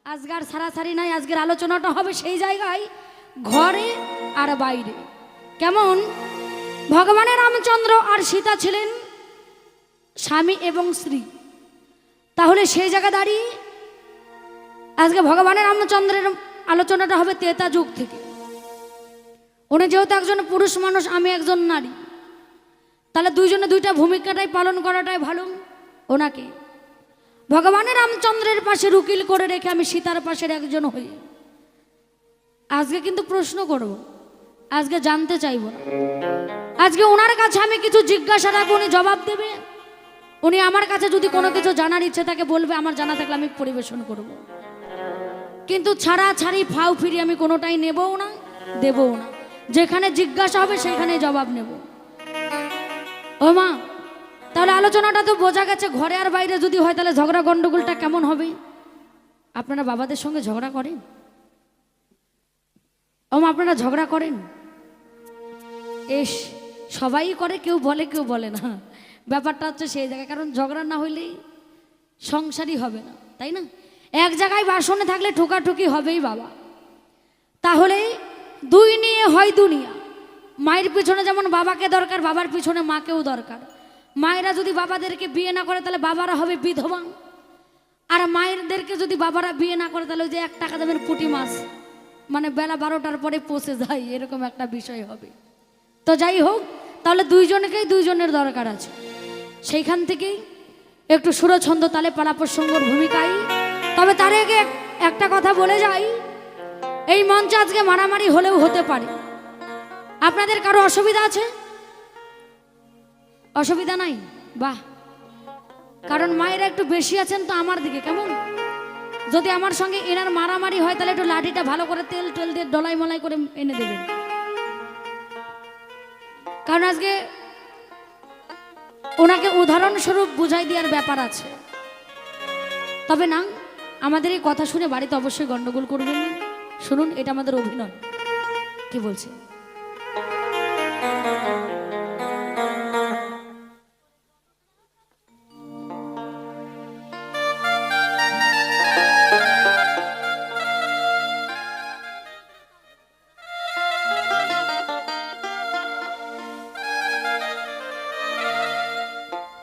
আজকের সারাসারি নাই, আজকের আলোচনাটা হবে সেই জায়গায় ঘরে আর বাইরে। কেমন ভগবানের রামচন্দ্র আর সীতা ছিলেন স্বামী এবং স্ত্রী, তাহলে সেই জায়গা দাঁড়িয়ে আজকে ভগবানের রামচন্দ্রের আলোচনাটা হবে ত্রেতা যুগ থেকে। উনি যেহেতু একজন পুরুষ মানুষ, আমি একজন নারী, তাহলে দুইজনে দুইটা ভূমিকাটাই পালন করাটাই ভালো। ওনাকে ভগবানের রামচন্দ্রের পাশে রুকিল করে রেখে আমি সীতার পাশের একজন হই। আজকে কিন্তু প্রশ্ন করব, আজকে জানতে চাইব না, আজকে ওনার কাছে আমি কিছু জিজ্ঞাসা রাখবো, উনি জবাব দেবে। উনি আমার কাছে যদি কোনো কিছু জানার ইচ্ছে থাকে বলবে, আমার জানা থাকলে আমি পরিবেশন করব। কিন্তু ছাড়া ছাড়ি ফাউ ফিরি আমি কোনোটাই নেবও না, দেবও না। যেখানে জিজ্ঞাসা হবে সেখানে জবাব নেব। ও মা, তাহলে আলোচনাটা তো বোঝা গেছে ঘরে আর বাইরে যদি হয় তাহলে ঝগড়া গন্ডগোলটা কেমন হবে? আপনারা বাবাদের সঙ্গে ঝগড়া করেন? ও মা, আপনারা ঝগড়া করেন? এস সবাই করে, কেউ বলে কেউ বলে না। ব্যাপারটা হচ্ছে সেই জায়গায়, কারণ ঝগড়া না হইলেই সংসারই হবে না, তাই না? এক জায়গায় বাসনে থাকলে ঠোকাঠুকি হবেই বাবা। তাহলে দুই নিয়ে হয় দুনিয়া। মায়ের পিছনে যেমন বাবাকে দরকার, বাবার পিছনে মাকেও দরকার। মায়েরা যদি বাবাদেরকে বিয়ে না করে তাহলে বাবারা হবে বিধবা, আর মায়েরদেরকে যদি বাবারা বিয়ে না করে তাহলে ওই যে 1 টাকা দামের পুঁটি মাছ, মানে বেলা 12টার পরে পচে যায়, এরকম একটা বিষয় হবে। তো যাই হোক, তাহলে দুইজনকেই দুইজনের দরকার আছে। সেইখান থেকেই একটু সুরছন্দ তালে পালা প্রসঙ্গর ভূমিকায়। তবে তার আগে একটা কথা বলে যাই, এই মঞ্চে আজকে মারামারি হলেও হতে পারে। আপনাদের কারো অসুবিধা আছে? অসুবিধা নাই? বাহ, কারণ মায়েরা একটু বেশি আছেন তো আমার দিকে। কেমন যদি আমার সঙ্গে এনার মারামারি হয় তাহলে একটু লাঠিটা ভালো করে তেল টেল দিয়ে ডলাই মলাই করে এনে দেবেন, কারণ আজকে ওনাকে উদাহরণস্বরূপ বুঝাই দেওয়ার ব্যাপার আছে। তবে না, আমাদের এই কথা শুনে বাড়িতে অবশ্যই গন্ডগোল করবেন না। শুনুন, এটা আমাদের অভিনয়। কি বলছে?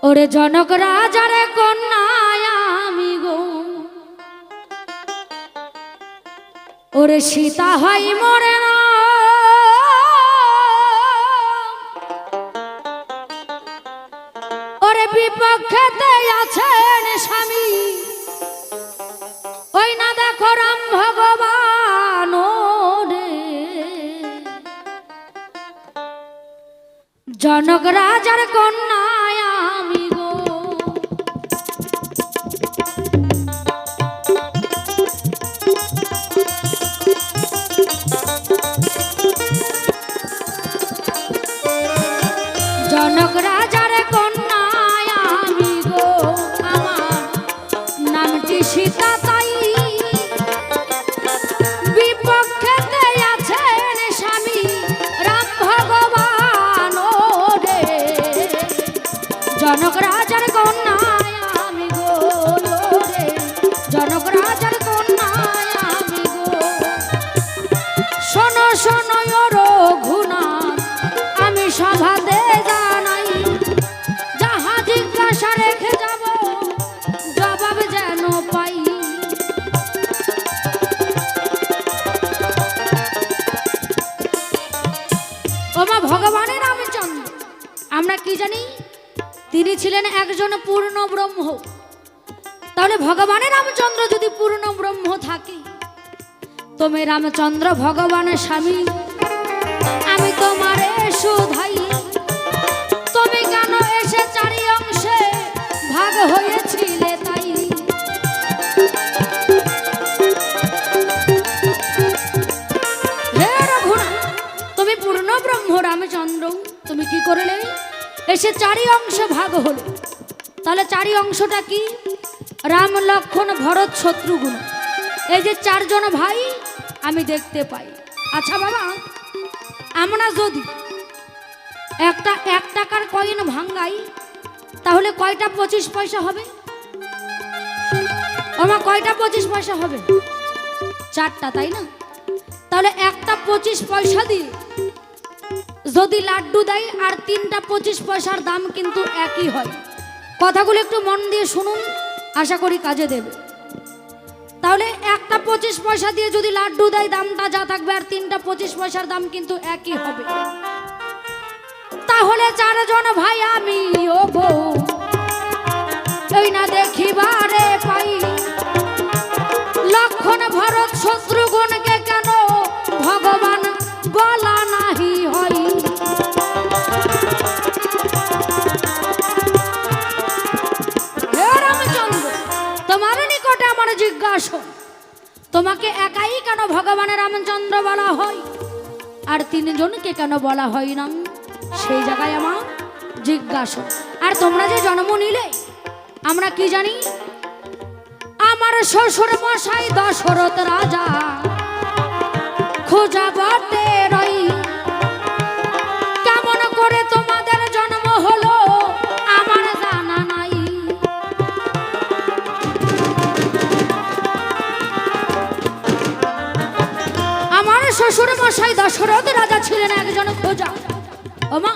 ওরে জনক রাজার কন্যা আমি গো, ওরে সীতা হয় মরে না, ওরে বিপক্ষেতে আছেন স্বামী, ওই না দেখো রাম ভগবান রে। জনক রাজার কন্যা আমি গো, জনক রাজার কন্যা আমি গো, আমার নামটি সীতা, তাই বিপক্ষেতে আছেন স্বামী রাম ভগবান রে। জনক রাজার কন্যা আমি গো রে, জনক রাজার কন্যা আমি গো। শোনো শোনো রঘুনাথ, আমি সভাতে জানাই, যাহা জিজ্ঞাসা রেখে যাব জবাব যেন পাই। ওমা, ভগবানের রামচন্দ্র আমরা কি জানি? তিনি ছিলেন একজন পূর্ণ ব্রহ্ম। তাহলে ভগবানের রামচন্দ্র যদি পূর্ণ ব্রহ্ম থাকে, তুমি রামচন্দ্র ভগবানের স্বামী, আমি তোমারে সুধাই, তুমি কেন এসে 4 অংশে ভাগ হয়েছিলে তাই? হে রঘুনাথ, তুমি পূর্ণ ব্রহ্ম রামচন্দ্র, তুমি কি করলে? এসে 4 অংশে ভাগ হলো। তাহলে 4 অংশটা কি? রাম, লক্ষ্মণ, ভরত, শত্রুঘ্ন, এই যে 4 জন ভাই আমি দেখতে পাই। আচ্ছা বাবা, আমরা যদি একটা 1 টাকার কয়েন ভাঙ্গাই তাহলে কয়টা 25 পয়সা হবে? ও ওমা কয়টা 25 পয়সা হবে? 4টা, তাই না? তাহলে একটা 25 পয়সা দিয়ে যদি লাড্ডু দেয় আর 3টা 25 পয়সার দাম কিন্তু একই হয়। কথাগুলো একটু মন দিয়ে শুনুন, আশা করি কাজে দেবে। তাহলে একটা 25 পয়সা দিয়ে যদি লাড্ডু দেয় দামটা যা থাকবে, আর 3টা 25 পয়সার দাম কিন্তু একই হবে। তাহলে 4 জন ভাই আমি ও বউ এই না দেখিবারে পাই, লক্ষণ ভরত শত্রুঘ্নকে কেন ভগবান বলা নাহি হয়। হে রামচন্দ্র, তোমার নিকটে আমার জিজ্ঞাসা, তোমাকে একাই কেন ভগবানের রামচন্দ্র বলা হয় আর 3 জনকে কেন বলা হয় না, সেই জায়গায় আমার জিজ্ঞাসা। আর তোমরা যে জন্ম নিলে আমরা কি জানি, আমার শ্বশুর মশাই দশরথ রাজা খোঁজা বটে রই, কেমন করে তোমাদের জন্ম হলো আমার জানা নাই। আমার শ্বশুর মশাই দশরথ রাজা ছিলেন একজন খোঁজা। ওমা,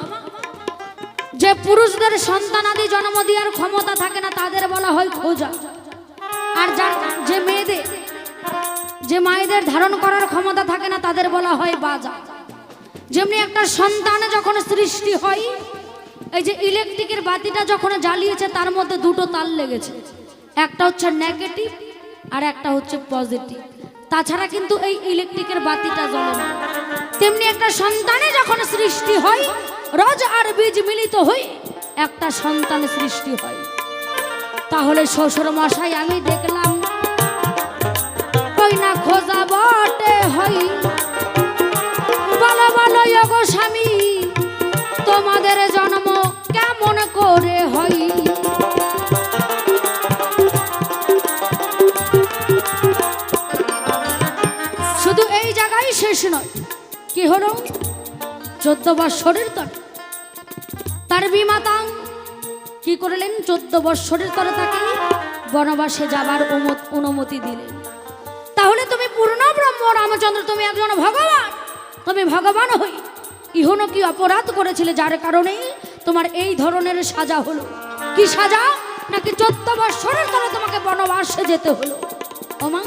যে পুরুষদের সন্তানাদি জন্ম দেওয়ার ক্ষমতা থাকে না তাদের বলা হয় খোঁজা, আর যে মেয়েদের যে মায়েদের ধারণ করার ক্ষমতা থাকে না তাদের বলা হয় বাজা। যেমনি একটা সন্তান যখন সৃষ্টি হয়, এই যে ইলেকট্রিকের বাতিটা যখন জ্বালিয়েছে তার মধ্যে 2টো তার লেগেছে, একটা হচ্ছে নেগেটিভ আর একটা হচ্ছে পজিটিভ, তাছাড়া কিন্তু এই ইলেকট্রিকের বাতিটা জ্বলে না। তেমনি একটা সন্তানে যখন সৃষ্টি হয়, রজ আর বীজ মিলিত হয়ে একটা সন্তান সৃষ্টি হয়। তাহলে শ্বশুর মশাই আমি দেখলাম ওই না খোঁজা বটে হই, বলো বলো গো স্বামী তোমাদের জন্ম কেমন করে হয়। শুধু এই জায়গায় শেষ নয়, কি হলো 14 বৎসরের তরে তার বিমাতা কি করলেন, 14 বৎসরের তরে তাকে বনবাসে যাবার অনুমতি দিলেন। তাহলে তুমি পূর্ণ ব্রহ্ম রামচন্দ্র, তুমি একজন ভগবান, তুমি ভগবান হই ইহন কি অপরাধ করেছিলে যার কারণে তোমার এই ধরনের সাজা হলো? কি সাজা? নাকি 14 বৎসরের তরে তোমাকে বনবাসে যেতে হলো। ওমা,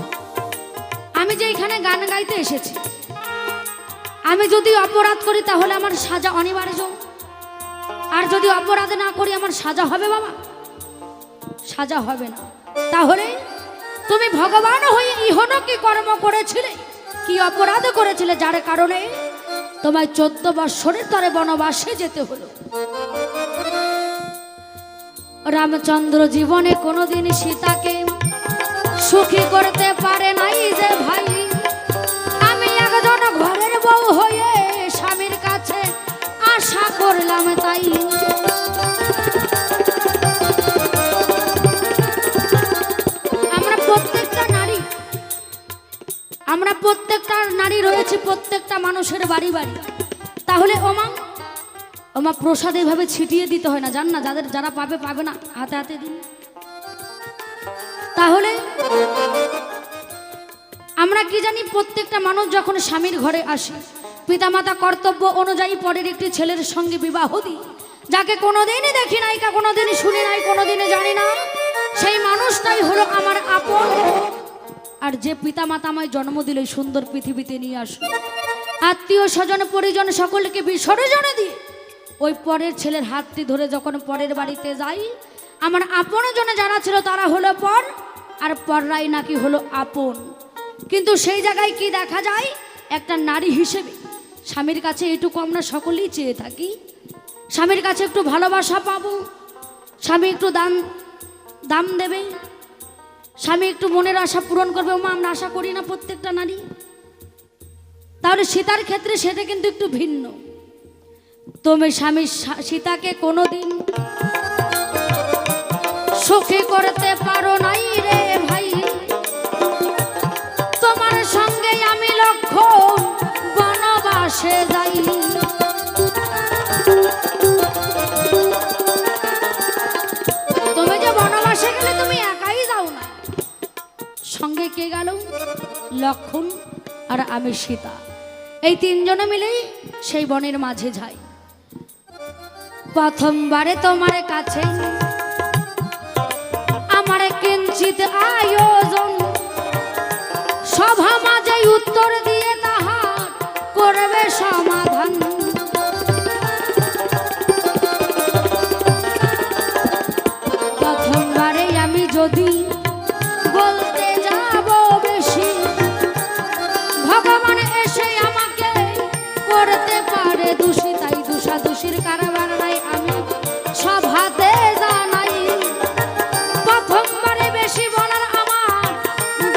আমি যে এখানে গান গাইতে এসেছি, আমি যদি অপরাধ করি তাহলে আমার সাজা অনিবার্য, আর যদি অপরাধ না করি আমার সাজা হবে বাবা? সাজা হবে না। তাহলে তুমি ভগবান হয়ে ইহন কি কর্ম করেছিলে, কি অপরাধ করেছিলে যার কারণে তোমায় 14 বৎসরের তরে বনবাসে যেতে হলো? রামচন্দ্র জীবনে কোনোদিন সীতাকে সুখী করতে পারে নাই যে ভাই, আমি একজন ঘরের বউ হয়ে স্বামীর কাছে আশা করলাম তাই। আমরা প্রত্যেকটা নারী রয়েছে প্রত্যেকটা মানুষের বাড়ি বাড়ি। তাহলে ওমা প্রসাদ এইভাবে ছিটিয়ে দিতে হয় না, জান না? যারা পাবে পাবে না, হাতে হাতে দিন। তাহলে আমরা কি জানি, প্রত্যেকটা মানুষ যখন স্বামীর ঘরে আসে পিতামাতা কর্তব্য অনুযায়ী পরের একটি ছেলের সঙ্গে বিবাহ দিই, যাকে কোনোদিনই দেখি নাই, কোনোদিনই শুনি নাই, কোনোদিনই জানি না, সেই মানুষটাই হলো আমার আপন। আর যে পিতামাতা আমায় জন্ম দিল সুন্দর পৃথিবীতে নিয়ে আসলো, আত্মীয় স্বজন পরিজন সকলকে বিসর্জন দিয়ে ওই পরের ছেলের হাতটি ধরে যখন পরের বাড়িতে যাই, আমার আপন জনে যারা ছিল তারা হলো পর, আর পররাই নাকি হলো আপন। কিন্তু সেই জায়গায় কি দেখা যায়, একটা নারী হিসেবে স্বামীর কাছে এটুকু আমরা সকলেই চেয়ে থাকি, স্বামীর কাছে একটু ভালোবাসা পাবো, স্বামী একটু দাম দেবে, স্বামী একটু মনের আশা পূরণ করবে। ওমা, আমরা আশা করি না প্রত্যেকটা নারী? তাহলে সীতার ক্ষেত্রে সেটা কিন্তু একটু ভিন্ন। তুমি স্বামী সীতাকে কোনোদিন সুখী করতে পারো নাই রে ভাই, তোমার সঙ্গে আমি লক্ষণ বনবাসে যাই। তুমি যে বনবাসে গেলে তুমি একাই যাও না, লক্ষণ আর আমি সীতা, এই তিনজনে মিলেই সেই বনের মাঝে যাই। প্রথমবারে তোমার কাছে আমার কিঞ্চিত আয়োজন, সভা মাঝে উত্তর দিয়ে তাহার করবে সমাধান। প্রথমবারে আমি যদি বলতে যাব বেশি, ভগবান এসে আমাকে করতে পারে দোষী, তাই দোষাদোষীর কারবার নাই আমি সভাতে জানাই। প্রথমবারে বেশি বলার আমার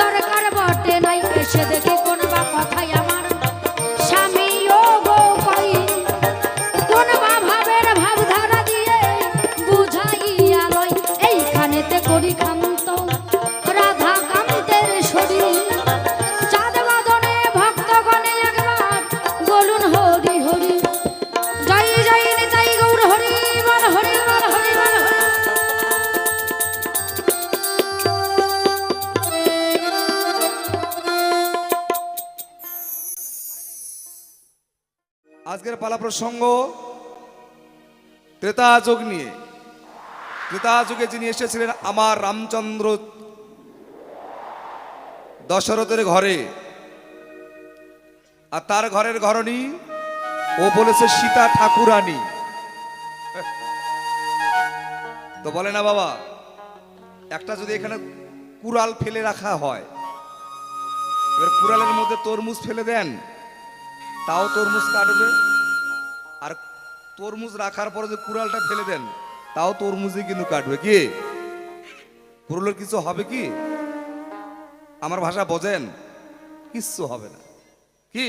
দরকার বটে নাই, এসে দেখি কোন বা কথাই আমার স্বামীও গো পাই, কোন বা ভাবের ভাবধারা দিয়ে বুঝাইয়া লয়। এইখানেতে করি খান্ত রাধা কান্তের শরীর, চাঁদ বাদনে ভক্তগণে একবার বলুন হরি হরি, জয় জয় নিতাই গৌর হরি বল, হরি বল, হরি বল, হরি। আজকের পালা প্রসঙ্গ ত্রেতা যুগ নিয়ে। ত্রেতা যুগে যিনি এসেছিলেন আমার রামচন্দ্র দশরথের ঘরে, আর তার ঘরের ঘরণী ও বলেছে সীতা ঠাকুরানী। তো বলে না বাবা, একটা যদি এখানে কুড়াল ফেলে রাখা হয়, এবার কুড়ালের মধ্যে তরমুজ ফেলে দেন, তাও তরমুজ কাটবে, আর তরমুজ রাখার পরে যে কুড়ালটা ফেলে দেন, তাও তরমুজই কিন্তু কাটবে। কি কুড়ালের কিছু হবে কি? আমার ভাষা বোঝেন? কিচ্ছু হবে না। কি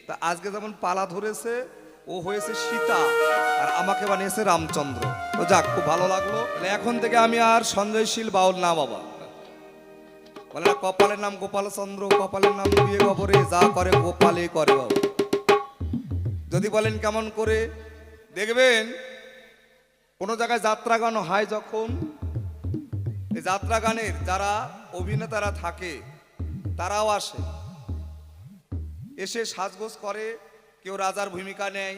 তা আজকে যেমন পালা ধরেছে, ও হয়েছে সীতা আর আমাকে বানিয়েছে রামচন্দ্র। তো যাক, খুব ভালো লাগলো। এখন থেকে আমি আর সঞ্জয়শীল বাউল না বাবা। বলে না কপালের নাম গোপাল চন্দ্র, কপালের নাম বিয়ে খবরে, যা করে গোপালে করে বাবা। যদি বলেন কেমন করে, দেখবেন কোন জায়গায় যাত্রা গান হয়, যখন এই যাত্রা গানের যারা অভিনেতারা থাকে তারাও আসে, এসে সাজগোজ করে, কেউ রাজার ভূমিকা নেয়,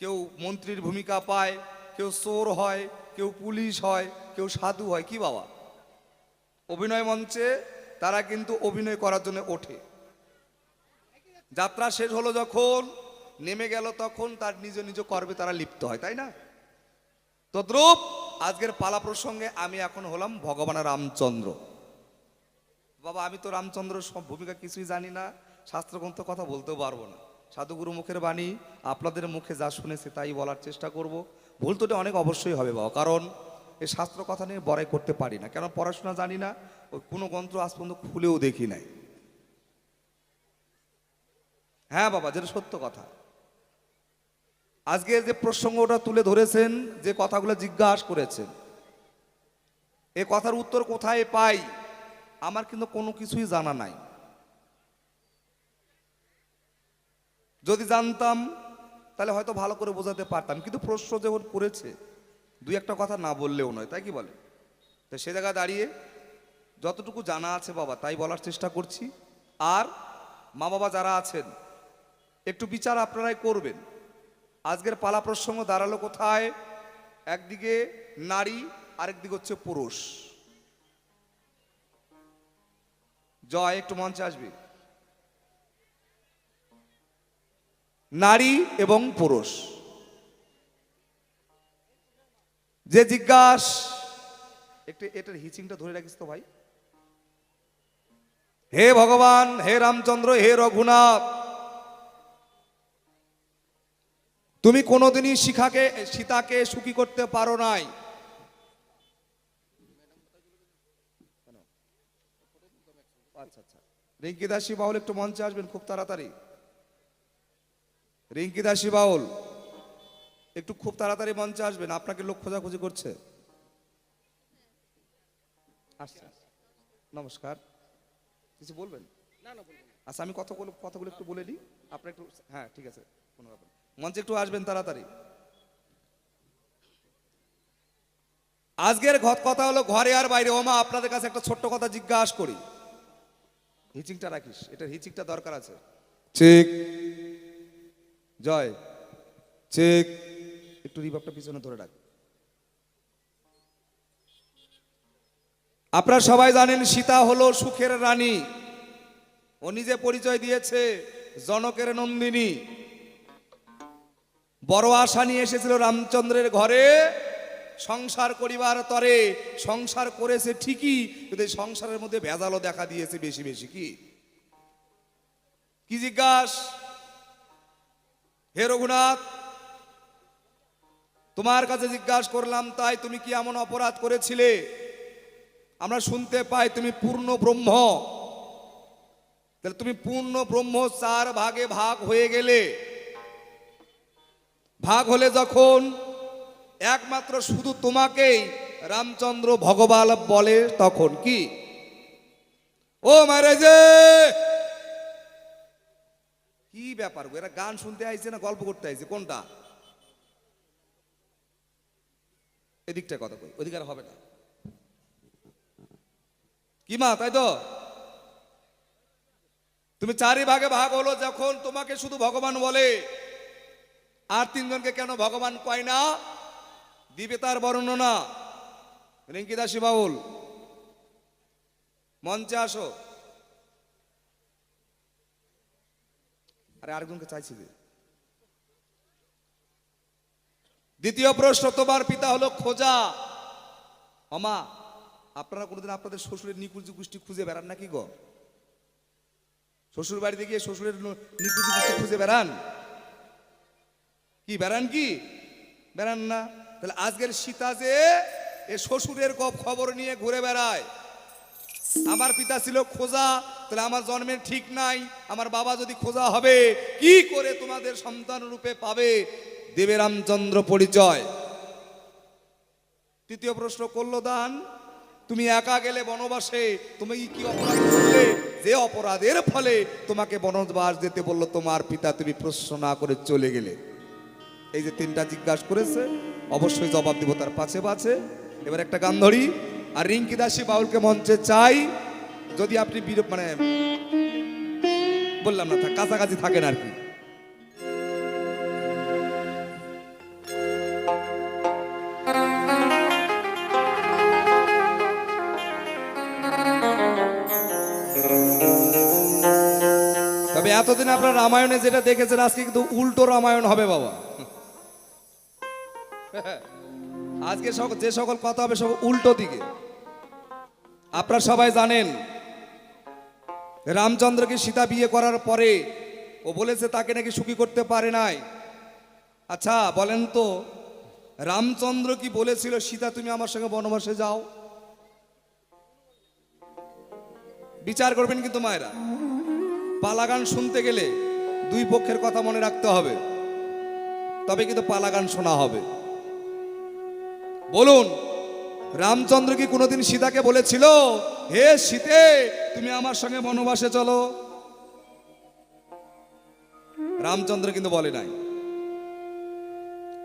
কেউ মন্ত্রীর ভূমিকা পায়, কেউ চোর হয়, কেউ পুলিশ হয়, কেউ সাধু হয়। কি বাবা, অভিনয় মঞ্চে তারা কিন্তু অভিনয় করার জন্য ওঠে। যাত্রা শেষ হলো, যখন নেমে গেল, তখন তার নিজ নিজ কর্মে তারা লিপ্ত হয়, তাই না? তদ্রূপ আজকের পালা প্রসঙ্গে আমি এখন হলাম ভগবান রামচন্দ্র। বাবা, আমি তো রামচন্দ্রের সব ভূমিকা কিছুই জানি না, শাস্ত্রগ্রন্থ কথা বলতেও পারবো না। সাধুগুরু মুখের বাণী, আপনাদের মুখে যা শুনেছে তাই বলার চেষ্টা করব। ভুল তো অনেক অবশ্যই হবে বাবা, কারণ এই শাস্ত্র কথা নিয়ে বড়াই করতে পারি না, কেন পড়াশোনা জানি না, ওই কোনো গ্রন্থ আজ পর্যন্ত খুলেও দেখি নাই। হ্যাঁ বাবা, যেটা সত্য কথা। আজকে যে প্রসঙ্গটা তুলে ধরেছেন, যে কথাগুলো জিজ্ঞাসা করেছেন, এ কথার উত্তর কোথায় পাই আমার কিন্তু কোনো কিছুই জানা নাই। যদি জানতাম তাহলে হয়তো ভালো করে বোঝাতে পারতাম, কিন্তু প্রশ্ন যেমন করেছে, দুই একটা কথা না বললেও নয়, তাই কি বলে? তো সে জায়গায় দাঁড়িয়ে যতটুকু জানা আছে বাবা তাই বলার চেষ্টা করছি। আর মা বাবা যারা আছেন, একটু বিচার আপনারাই করবেন। আজকের পালা প্রসঙ্গ দাঁড়ালো কোথায়? একদিকে নারী, আরেকদিকে হচ্ছে পুরুষ। জয়, একটু মঞ্চে আসবে। নারী এবং পুরুষ। যে জিজ্ঞাস, একটু এটার হিচিংটা ধরে রাখিস তো ভাই। হে ভগবান, হে রামচন্দ্র, হে রঘুনাথ, তুমি কোনোদিনই সীতাকে সুখী করতে পারো নাই। আচ্ছা আচ্ছা, রিঙ্কি দাসী বাউল একটু মঞ্চে আসবেন খুব তাড়াতাড়ি। রিঙ্কি দাসী বাউল একটু খুব তাড়াতাড়ি মঞ্চে আসবেন, আপনাকে লোক খোঁজাখুঁজি করছে। আচ্ছা, নমস্কার, কিছু বলবেন? আচ্ছা, আমি কথাগুলো একটু বলে দিই, আপনার একটু। হ্যাঁ ঠিক আছে, কোনো ব্যাপার। মঞ্চে একটু আসবেন তাড়াতাড়ি। আজকের কথা হলো ঘরে আর বাইরে। ওমা, আপনাদের কাছে একটা ছোট্ট কথা জিজ্ঞাসা করি। হিচিংটা রাখিস, এটার হিচিংটা দরকার আছে। চেক জয়, চেক, একটু রিভাবটা পিছনে ধরে রাখ। আপনারা সবাই জানেন সীতা হলো সুখের রানী। ও নিজে পরিচয় দিয়েছে জনকের নন্দিনী। বড় আশা নিয়ে এসেছিল রামচন্দ্রের ঘরে সংসার করিবার তরে। সংসার করেছে ঠিকই, কিন্তু এই সংসারের মধ্যে ভেজালও দেখা দিয়েছে বেশি বেশি। কি জিজ্ঞাস? হে রঘুনাথ, তোমার কাছে জিজ্ঞাসা করলাম তাই, তুমি কি এমন অপরাধ করেছিলে? আমরা শুনতে পাই তুমি পূর্ণ ব্রহ্ম। তাহলে তুমি পূর্ণ ব্রহ্ম, 4 ভাগে ভাগ হয়ে গেলে। ভাগ হলে যখন একমাত্র শুধু তোমাকেই রামচন্দ্র ভগবান বলে, তখন কি? ও মারে যে কি ব্যাপার, এরা গান শুনতে আইছে না গল্প করতে আইছে? কোনটা? এদিকটা কথা কই, অধিকার হবে না কি মা? তাই তো তুমি 4 ভাগে ভাগ হলো যখন তোমাকে শুধু ভগবান বলে, আর 3 জনকে কেন ভগবান কয় না? দিবে তার বর্ণনা। রিঙ্কি দাসী বাউল মঞ্চে আসো। আরে আরেকজনকে চাইছি যে। দ্বিতীয় প্রশ্ন, তোমার পিতা হলো খোঁজা। অমা, আপনারা কোনোদিন আপনাদের শ্বশুরের নিকুঞ্জি গোষ্ঠী খুঁজে বেড়ান নাকি গো? শ্বশুর বাড়িতে গিয়ে শ্বশুরের নিকুঞ্জি গোষ্ঠী খুঁজে বেড়ান কি? বেড়ান কি? বেড়ান না। তাহলে আজকের সীতা যে এ শ্বশুরের খবর নিয়ে ঘুরে বেড়ায়। আমার পিতা ছিল খোঁজা, তাহলে আমার জন্মের ঠিক নাই। আমার বাবা যদি খোঁজা হবে, কি করে তোমাদের সন্তান রূপে পাবে দেবে রামচন্দ্র পরিচয়? তৃতীয় প্রশ্ন, করল দান। তুমি একা গেলে বনবাসে, তুমি কি অপরাধ করলে যে অপরাধের ফলে তোমাকে বনবাস যেতে বললো তোমার পিতা, তুমি প্রশ্ন না করে চলে গেলে? এই যে 3টা জিজ্ঞাসা করেছে, অবশ্যই জবাব দিব তার পাছে পাছে। এবার একটা গান ধরি, আর রিঙ্কি দাসী বাউলকে মঞ্চে চাই। যদি আপনি মানে বললাম না, কাছাকাছি থাকেন আর কি। তবে এতদিন আপনার রামায়ণে যেটা দেখেছেন, আজকে কিন্তু উল্টো রামায়ণ হবে বাবা। আজকে যে সকল কথা হবে সব উল্টো দিকে। আপনারা সবাই জানেন রামচন্দ্রকে সীতা বিয়ে করার পরে ও বলেছে তাকে নাকি সুখী করতে পারে নাই। আচ্ছা বলেন তো, রামচন্দ্র কি বলেছিল সীতা তুমি আমার সঙ্গে বনবাসে যাও? বিচার করবেন কিন্তু মায়েরা। পালাগান শুনতে গেলে 2 পক্ষের কথা মনে রাখতে হবে, তবে কিন্তু পালাগান শোনা হবে। বলুন, রামচন্দ্র কি কোনোদিন সীতাকে বলেছিল হে সীতে তুমি আমার সঙ্গে বনবাসে চলো? রামচন্দ্র কিন্তু বলে নাই।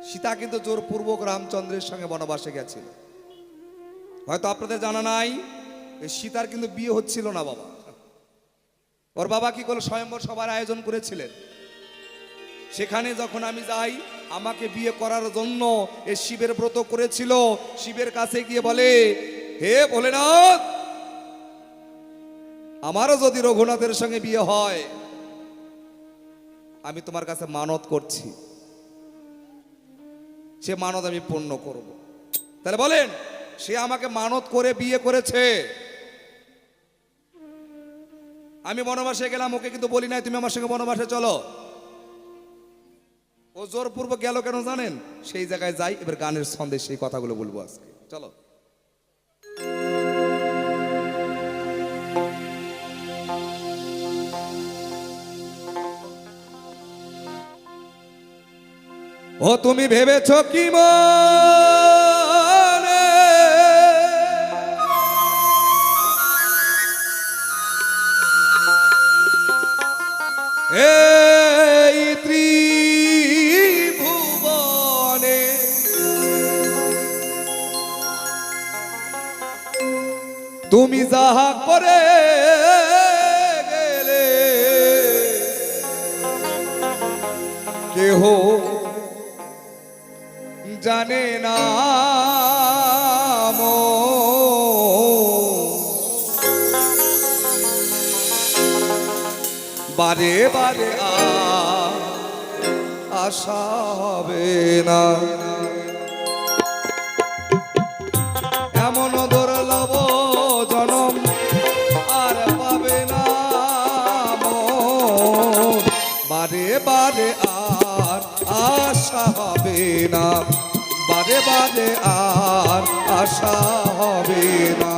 সীতা কিন্তু জোরপূর্বক রামচন্দ্রের সঙ্গে বনবাসে গেছিল। হয়তো আপনাদের জানা নাই, সীতার কিন্তু বিয়ে হচ্ছিল না বাবা। ওর বাবা কি করলো, স্বয়ম্বর সভার আয়োজন করেছিলেন। সেখানে যখন আমি যাই, আমাকে বিয়ে করার জন্য এ শিবের ব্রত করেছিল। শিবের কাছে গিয়ে বলে, হে ভোলেনাথ, আমারও যদি রঘুনাথের সঙ্গে বিয়ে হয়, আমি তোমার কাছে মানত করছি, সে মানত আমি পূর্ণ করব। তাহলে বলেন, সে আমাকে মানত করে বিয়ে করেছে। আমি বনবাসে গেলাম, ওকে কিন্তু বলি নাই তুমি আমার সঙ্গে বনবাসে চলো। ও জোরপূর্বক গেল কেন জানেন? সেই জায়গায় যাই, এবার গানের ছন্দে সেই কথাগুলো বলবো আজকে। চলো। ও তুমি ভেবেছ কি মনে, এই ত্রিভুবনে তুমি যাহা করে কেহ জানে না বারে বারে আশা হবে না, এমন দুর্লভ জনম আর পাবে না মন, বারে বারে আর আশা হবে না, বারে বারে আর আশা হবে না।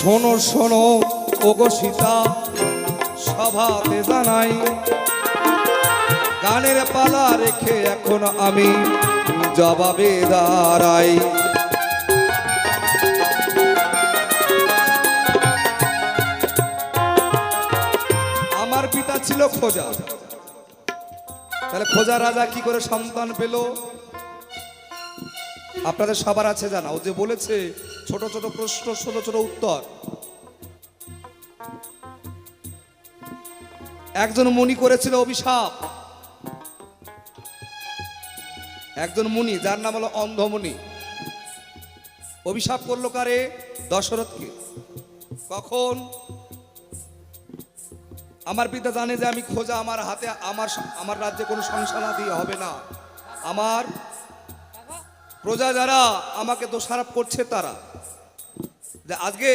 শোনো শোনো ওগো সীতা, সভাতে জানাই, গানের পালা রেখে এখন আমি জবাবে দাঁড়াই। আমার পিতা ছিল খোজা, তাহলে খোজা রাজা কি করে সন্তান পেল? আপনাদের সবার আছে জানা, ও যে বলেছে ছোট ছোট প্রশ্ন, ছোট ছোট উত্তর। একজন মুনি করেছিল অভিশাপ, একজন মুনি যার নাম হলো অন্ধমুনি, অভিশাপ করলো কারে? দশরথকে। কখন? আমার পিতা জানে যে আমি খোজা, আমার হাতে আমার রাজ্যে কোনো সংসারাদি হবে না, আমার প্রজা যারা আমাকে দোষারোপ করছে তারা, যে আজকে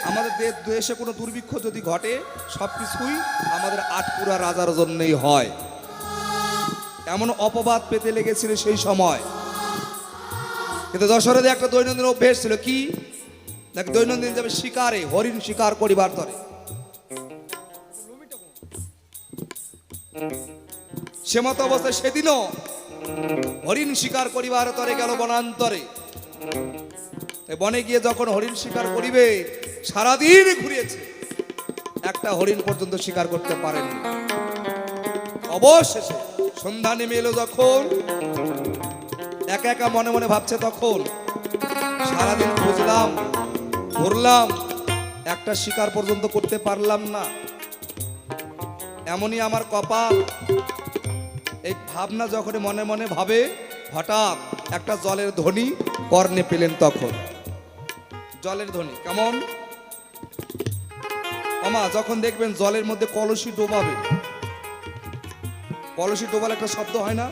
আমাদের দেশে কোনো দুর্ভিক্ষ যদি ঘটে সবকিছুই আমাদের আটপুরা রাজার জন্যই হয়, এমন অপবাদ পেতে লেগেছিল সেই সময়। কিন্তু দশরথের একটা দৈনন্দিন অভ্যেস ছিল, কি নাকি দৈনন্দিন যাবে শিকারে, হরিণ শিকার করিবার তরে। সে মতো অবস্থায় সেদিনও হরিণ শিকার করিবার তরে গেল বনান্তরে। বনে গিয়ে যখন হরিণ শিকার করিবে, সারাদিন ঘুরিয়েছে, একটা হরিণ পর্যন্ত শিকার করতে পারেনি। অবশেষে সন্ধ্যা নেমে এলো যখন, একা একা মনে মনে ভাবছে, তখন সারাদিন খুঁজলাম, ঘুরলাম, একটা শিকার পর্যন্ত করতে পারলাম না, এমনই আমার কপাল। এই ভাবনা যখন মনে মনে ভাবে, হঠাৎ একটা জলের ধ্বনি কর্ণে পেলেন। তখন জলের ধ্বনি কেমন? আমা যখন দেখবেন জলের মধ্যে কলসি ডোবাবে, কলসি ডোবালে একটা শব্দ হয় না?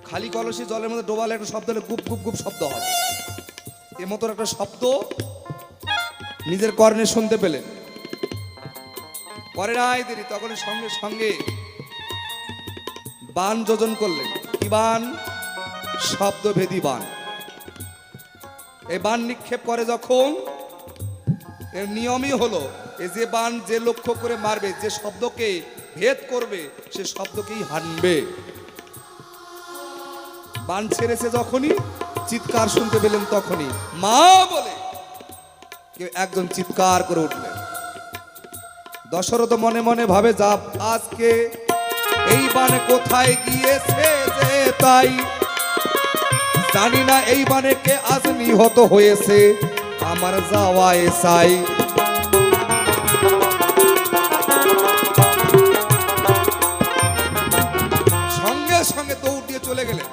খালি কলসি জলের মধ্যে ডোবালে একটা শব্দ হলে গুপ গুপ গুপ শব্দ হয়, এর মতো একটা শব্দ নিজের কর্ণে শুনতে পেলেন। করে নাই দেরি, তখন সঙ্গে সঙ্গে বান যোজন করলেন। কি বান? শব্দভেদী বান। এই বান নিক্ষেপ করে যখন, এর নিয়মই হলো এই যে বান যে লক্ষ্য করে মারবে, যে শব্দকে ভেদ করবে, সে শব্দকেই হানবে। বান ছেড়েছে যখনই, চিৎকার শুনতে পেলেন তখনই, মা বলে কেউ একজন চিৎকার করে উঠলেন। দশরথ মনে মনে ভাবে, যা আজকে এই বানে কোথায় গিয়েছে যে তাই, জানি না এই বানে কে আজ নিহত হয়েছে, আমার যাওয়ায় চাই। সঙ্গে সঙ্গে দৌড় দিয়ে চলে গেলেন,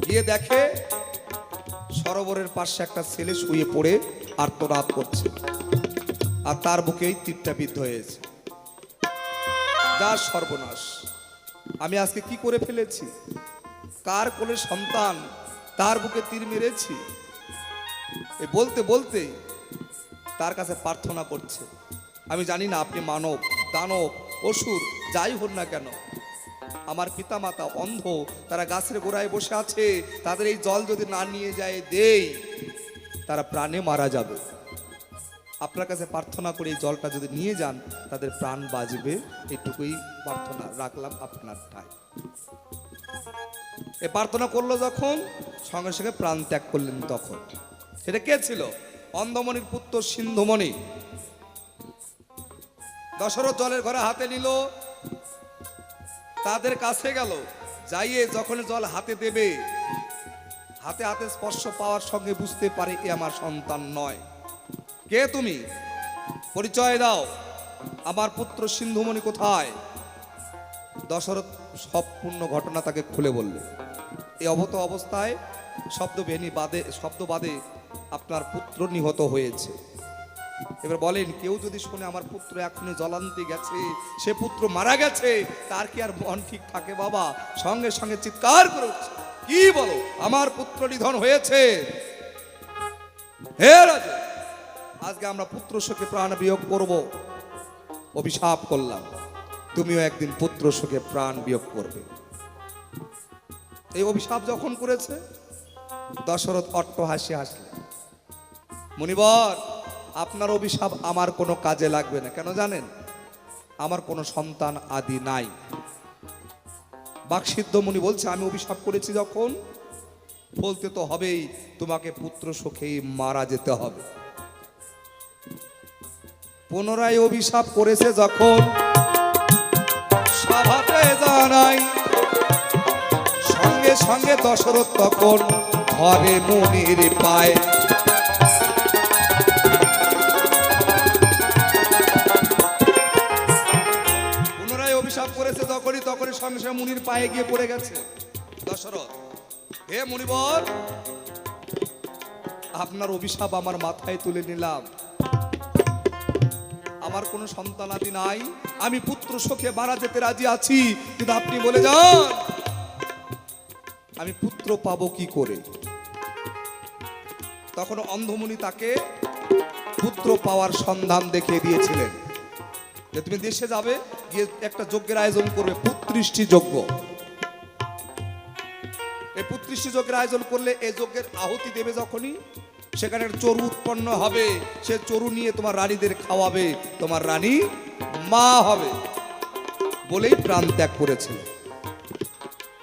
গিয়ে দেখে সরোবরের পাশে একটা ছেলে শুয়ে পড়ে আর্তনাদ করছে, আর তার বুকেই তীরটা বিদ্ধ হয়েছে। যা সর্বনাশ, আমি আজকে কি করে ফেলেছি? কার কোলে সন্তান, তার বুকে তীর মেরেছি। এ বলতে বলতে তার কাছে প্রার্থনা করছে, আমি জানি না আপনি মানব, দানব, অসুর, যাই হন না কেন, আমার পিতামাতা অন্ধ, তারা গাছের গোড়ায় বসে আছে, তাদের এই জল যদি না নিয়ে যায় দেই, তারা প্রাণে মারা যাবে। আপনার কাছে প্রার্থনা করে এই জলটা যদি নিয়ে যান, তাদের প্রাণ বাঁচবে, এটুকুই প্রার্থনা রাখলাম আপনার ঠায়। এ প্রার্থনা করলো যখন, সঙ্গে সঙ্গে প্রাণ ত্যাগ করলেন। তখন সেটা কে ছিল? অন্ধমণির পুত্র সিন্ধুমণি। দশরথ জলের ঘরে হাতে নিল, তাদের কাছে গেল, যাইয়ে যখন জল হাতে দেবে, হাতে হাতে স্পর্শ পাওয়ার সঙ্গে বুঝতে পারে এ আমার সন্তান নয়। কে তুমি? পরিচয় দাও, আমার পুত্র সিন্ধুমণি কোথায়? দশরথ সম্পূর্ণ ঘটনা তাকে খুলে বললে। এই অবত অবস্থায় শব্দ বাদে আপনার পুত্র নিহত হয়েছে। এবার বলেন, কেউ যদি শুনে আমার পুত্র এখনই জলান্তে গেছে, সে পুত্র মারা গেছে, তার কি আর মন ঠিক থাকে বাবা? সঙ্গে সঙ্গে চিৎকার করে উঠছে, কি বলো, আমার পুত্র নিধন হয়েছে? হে রাজা, আজকে আমরা পুত্র শোকে প্রাণ বিয়োগ করব। অভিশাপ করলাম, তুমিও একদিন পুত্র শোকে প্রাণ বিয়োগ করবে। এই অভিশাপ যখন করেছে, দশরথ অট্টহাসি হাসলেন। মুনিবর, আপনার অভিশাপ আমার কোনো কাজে লাগবে না। কেন জানেন? আমার কোনো সন্তান আদি নাই। বাকসিদ্ধ মুনি বলছে, আমি অভিশাপ করেছি যখন, বলতে তো হবেই, তোমাকে পুত্র শোকেই মারা যেতে হবে। পুনরায় অভিশাপ করেছে যখন, সভাতে জানাই, সঙ্গে সঙ্গে দশরথ তখন ঘরে মুনির পায়। পুনরায় অভিশাপ করেছে তখনই তখনই সঙ্গে সঙ্গে মুনির পায়ে গিয়ে পড়ে গেছে দশরথ। হে মুনিবর, আপনার অভিশাপ আমার মাথায় তুলে নিলাম। আমার কোনো সন্তানাদি নাই, আমি পুত্র শোকে মারা যেতে রাজি আছি, কিন্তু আপনি বলে যান আমি পুত্র পাবো কি করে? তখন অন্ধমুনি তাকে পুত্র পাওয়ার সন্ধান দেখিয়ে দিয়েছিলেন, যে তুমি দেশে যাবে, গিয়ে একটা যজ্ঞের আয়োজন করবে, পুত্রিষ্টি যজ্ঞ। এই পুত্রিষ্টি যজ্ঞের আয়োজন করলে এই যজ্ঞের আহুতি দেবে যখনই, সেখানে চরু উৎপন্ন হবে, সে চরু নিয়ে তোমার রানীদের খাওয়াবে, তোমার রানী মা হবে বলেই প্রাণ ত্যাগ করেছিল।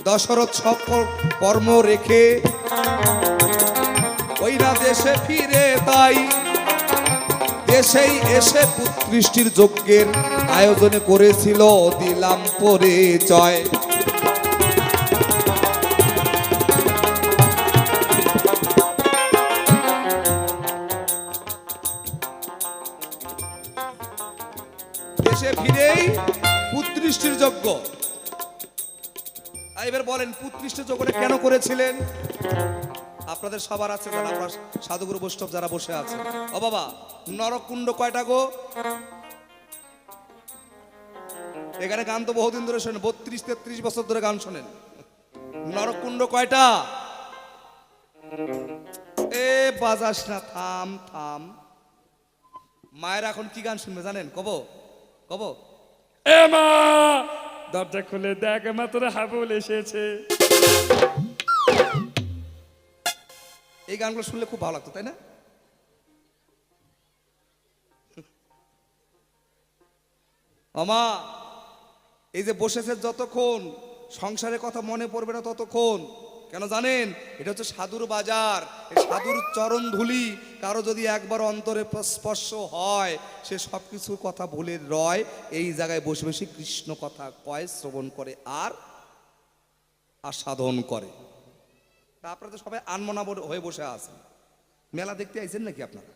দশরথ সকল কর্ম রেখে ওই না দেশে ফিরে, তাই দেশেই এসে পুত্রিষ্টির যজ্ঞের আয়োজনে করেছিল, দিলাম পরিচয়। দেশে ফিরেই পুত্রিষ্টির যজ্ঞ। এবার বলেন, পুত্রিষ্টির যজ্ঞটা কেন করেছিলেন? আপনাদের সবার আছে যারা, আপনার সাধুগুরু বৈষ্ণব যারা বসে আছেন, ও বাবা, নরকুণ্ড কয়টা গো? এখানে গান তো বহুদিন ধরে শোনেন, 32-33 বছর ধরে গান শোনেন। নরকুণ্ড কয়টা? এ বাজাস না, থাম থাম। মায়ের এখন কি গান শুনবে জানেন? কব কব, এ মা, দরজা খুলে দেখ, মা তোর হাবুল এসেছে। এই গানগুলো শুনলে খুব ভালো লাগতো, তাই না? আমা, এই যে বসেছে যতক্ষণ, সংসারের কথা মনে পড়বে না ততক্ষণ। কেন জানেন? এটা হচ্ছে সাধুর বাজার। এই সাধুর চরণ ধুলি কারো যদি একবার অন্তরে স্পর্শ হয়, সে সব কিছুর কথা ভুলে রয়, এই জায়গায় বসে বসে কৃষ্ণ কথা কয়, শ্রবণ করে আর সাধন করে। তা আপনারা তো সবাই আনমনা হয়ে বসে আছেন, মেলা দেখতে আইছেন নাকি আপনারা?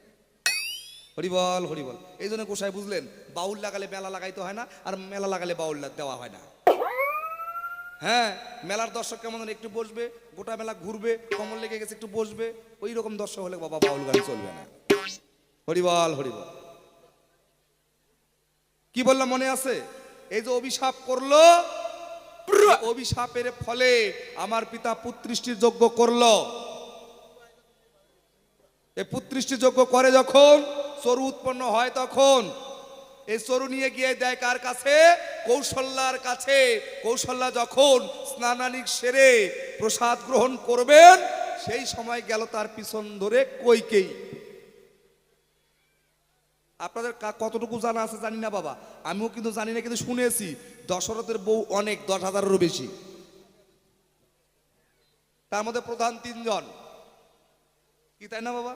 হরিবল হরিবল। এই জন্য কোষায় বুঝলেন, বাউল লাগালে মেলা লাগাইতে হয় না, আর মেলা লাগালে বাউল দেওয়া হয় না। হ্যাঁ, মেলার দর্শক কেমন একটু বসবে, গোটা মেলা ঘুরবে, কমল লেগে গেছে একটু বসবে, ওই রকম দর্শক হলে বাবা বাউল গান চলবে না। হরিবল হরিবল। কি বললাম মনে আছে? এই যে অভিশাপ করলো, অভিশাপের ফলে আমার পিতা পুত্রিষ্টির যজ্ঞ করলো। এই পুত্রিষ্টি যজ্ঞ করে যখন চরু উৎপন্ন হয়, তখন এই চরু নিয়ে গিয়ে দেয় কার কাছে? কৌশল্যার কাছে। কৌশল্যা যখন স্নানানিক সেরে প্রসাদ গ্রহণ করবেন, সেই সময় গেল তার পিছন ধরে কইকেয়ী। আপনাদের কতটুকু জানা আছে জানি না বাবা, আমিও কিন্তু জানি না, কিন্তু শুনেছি দশরথের বউ অনেক, 10,000-এরও বেশি। তার মধ্যে প্রধান 3 জন, কি তাই না বাবা?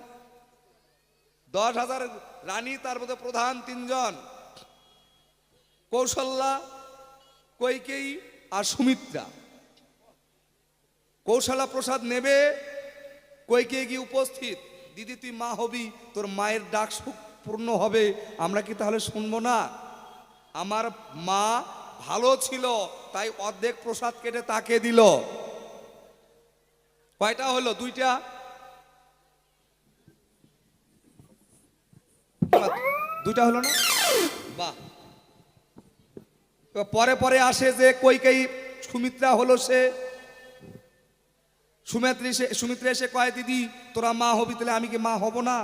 10,000 রানী, তার মধ্যে প্রধান 3 জন, কৌশল্যা, কইকেয়ী আর সুমিত্রা। কৌশল্যা প্রসাদ নেবে, কইকেয়ী গিয়ে উপস্থিত, দিদি তুই মা হবি, তোর মায়ের ডাক পূর্ণ হবে, আমরা কি তাহলে শুনবো না? আমার মা ভালো ছিল, তাই অর্ধেক প্রসাদ কেটে তাকে দিল। কয়টা হলো? 2টা। দুটা হলো না? বাহ। পরে পরে আসে যে কইকেয়ী, সুমিত্রা হলো সে। সুমিত্রা এসে কয় দিদি তোরা মা হবি, তাহলে আমি কি মা হব না?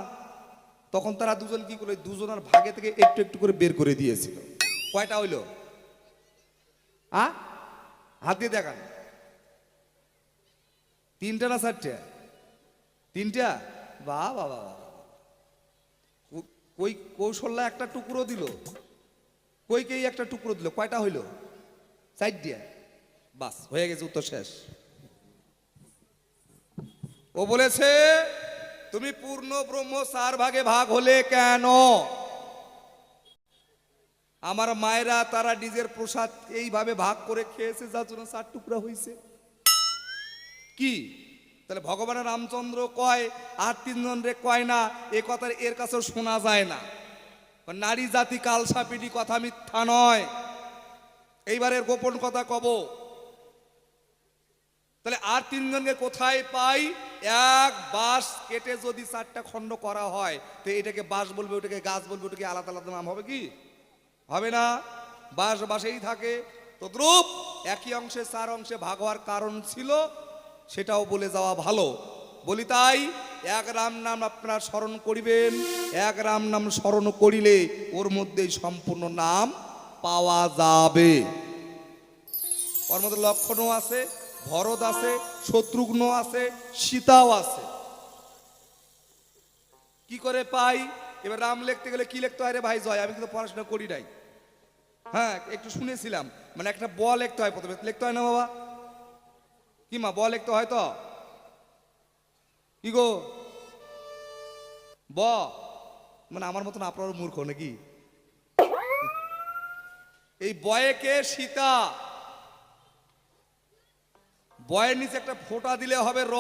তখন তারা দুজন কি করে, দুজনের ভাগে থেকে একটু একটু করে বের করে দিয়েছিল। কয়টা হইল? হাত দিয়ে দেখান। 3টা না 4টা? 3টা। বাহ বাবা। কৌশল্যা একটা টুকরো দিল, কইকেয়ী একটা টুকরো দিল। কয়টা হইল? 4টা। বাস, হয়ে গেছে, উত্তর শেষ। ও বলেছে তুমি পূর্ণ ব্রহ্ম 4 ভাগে ভাগ হলে কেন? আমার মায়েরা তারা নিজের প্রসাদ এইভাবে ভাগ করে খেয়েছে, যার জন্য 4 টুকরা হয়েছে। কি তাহলে ভগবানের রামচন্দ্র কয় আর 3 জন রে কয় না, এ কথা এর কাছেও শোনা যায় না। নারী জাতি কালসাপিটি, কথা মিথ্যা নয়। এইবারের গোপন কথা কব। তাহলে আর 3 জনকে কোথায় পাই? এক বাঁশ কেটে যদি 4টা খণ্ড করা হয়, তো এটাকে বাঁশ বলবে, ওটাকে গাছ বলবে, ওটাকে আলাদা আলাদা নাম হবে কি? হবে না। বাঁশ বাঁশেই থাকে। তদ্রূপ একই অংশে 4 অংশে ভাগ হওয়ার কারণ ছিল, সেটাও বলে যাওয়া ভালো। বলি তাই এক রাম নাম আপনারা স্মরণ করিবেন। এক রাম নাম স্মরণ করিলে ওর মধ্যেই সম্পূর্ণ নাম পাওয়া যাবে। ওর মধ্যে লক্ষণও আছে, ভরত আছে, শত্রুঘ্ন আছে, সীতাও আছে। কি করে পাই? এবার রাম লিখতে গেলে কি লিখতে হয় রে ভাই জয়? আমি কিন্তু পড়াশোনা করি নাই, হ্যাঁ একটু শুনেছিলাম। মানে একটা ব লিখতে হয়, প্রথমে লিখতে হয় না বাবা? কি মা, ব লিখতে হয় তো? কি গো, ব মানে আমার মতন আপনার মূর্খ নাকি? এই বয়েকে সীতা, বয়ের নিচে একটা ফোঁটা দিলে হবে র।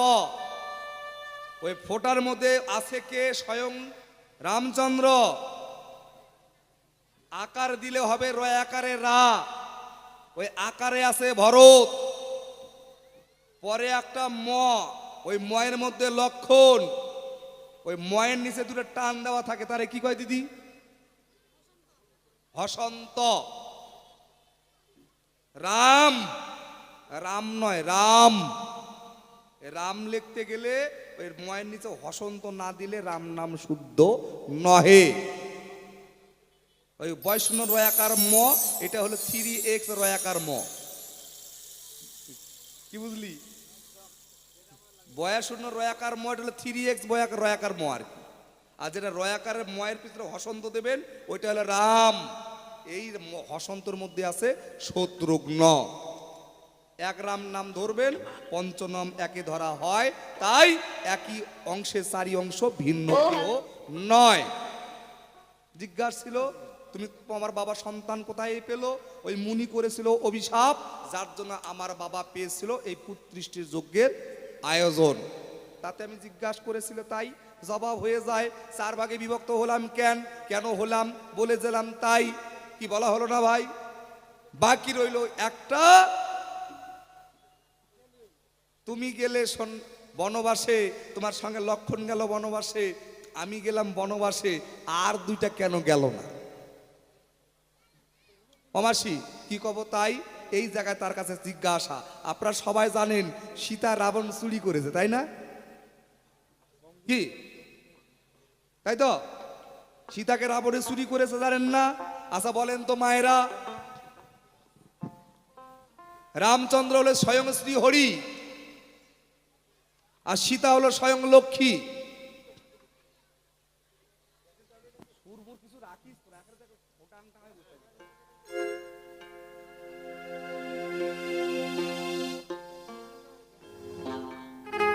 ওই ফোঁটার মধ্যে আছে কে? স্বয়ং রামচন্দ্র। আকার দিলে হবে র আকারে রা, ওই আকারে আছে ভরত। পরে একটা ম, ওই ময়ের মধ্যে লক্ষণ। ওই ময়ের নিচে 2টা টান দেওয়া থাকে, তারে কি কয় দিদি? হসন্ত। রাম, রাম নয় রাম। রাম লিখতে গেলে ওই ময়ের নিচে হসন্ত না দিলে রাম নাম শুদ্ধ নহে। ওই বৈষ্ণ রয়াকার ম, এটা হলো 3x রয়াকার ম। কি বুঝলি? বয়াশূন্য রয়াকার ম, এটা হলো 3x রয়াকার ম আর কি। আর যেটা রয়াকারের ময়ের পিছনে হসন্ত দেবেন, ওইটা হলো রাম। এই হসন্তর মধ্যে আছে শত্রুঘ্ন। এক রাম নাম ধরবেন, পঞ্চনাম একে ধরা হয়, তাই একই অংশে 4 অংশ, ভিন্ন কেউ নয়। জিজ্ঞাসা ছিল তুমি আমার বাবা সন্তান কোথায় পেলো? ওই মুনি করেছিল অভিশাপ, যার জন্য আমার বাবা পেয়েছিল এই পুত্রিষ্টির যজ্ঞের আয়োজন। তাতে আমি জিজ্ঞাসা করেছিল, তাই জবাব হয়ে যায় 4 ভাগে বিভক্ত হলাম কেন হলাম বলে দিলাম, তাই কি বলা হলো না ভাই? বাকি রইল একটা, তুমি গেলে বনবাসে, তোমার সঙ্গে লক্ষণ গেল বনবাসে, আমি গেলাম বনবাসে, আর 2টা কেন গেল না? অমাসি কি কব? তাই এই জায়গায় তার কাছে জিজ্ঞাসা। আপনারা সবাই জানেন সীতা রাবণ চুরি করেছে, তাই না? কি তাই তো? সীতাকে রাবণে চুরি করেছে, জানেন না? আচ্ছা বলেন তো মায়েরা, রামচন্দ্র হলো স্বয়ং শ্রী হরি আর সীতা হলো স্বয়ং লক্ষ্মী।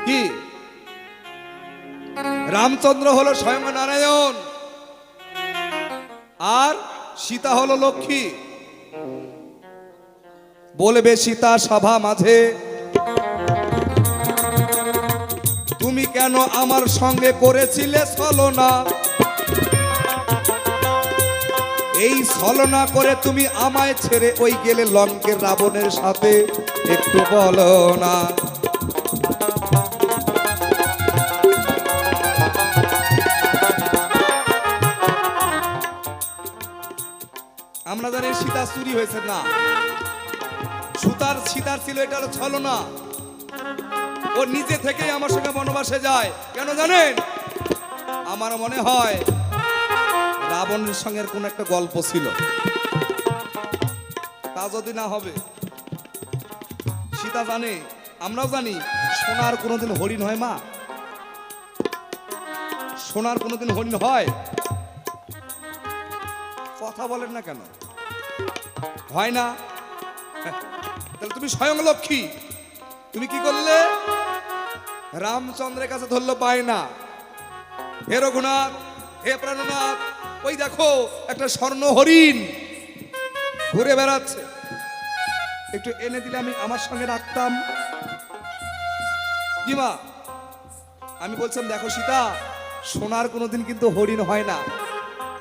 কি রামচন্দ্র হলো স্বয়ং নারায়ণ আর সীতা হলো লক্ষ্মী। বলবে সীতা সভা মাঝে, তুমি কেন আমার সঙ্গে করেছিলে ছলনা? এই ছলনা করে তুমি আমায় ছেড়ে ওই গেলে লঙ্কের রাবণের সাথে, একটু বলো না। আমরা জানি সীতা চুরি হয়েছে না, সীতার ছিল এটা হলো ছলনা। ও নিজে থেকেই আমার সঙ্গে বনবাসে যায়। কেন জানেন? আমার মনে হয় রাবণের সঙ্গে কোন একটা গল্প ছিল, তা যদি না হবে। সীতা জানে, আমরাও জানি, সোনার কোনোদিন হরিণ হয় মা? সোনার কোনোদিন হরিণ হয়? কথা বলেন না কেন? হয় না? তাহলে তুমি স্বয়ং লক্ষ্মী, তুমি কি করলে? রামচন্দ্রের কাছে ধরলো বায়না, হে রঘুনাথ, হে প্রাণনাথ, ওই দেখো একটা স্বর্ণ হরিণ ঘুরে বেড়াচ্ছে, একটু এনে দিলে আমি আমার সঙ্গে রাখতাম। কি মা? আমি বলছিলাম দেখো সীতা, সোনার কোনোদিন কিন্তু হরিণ হয় না।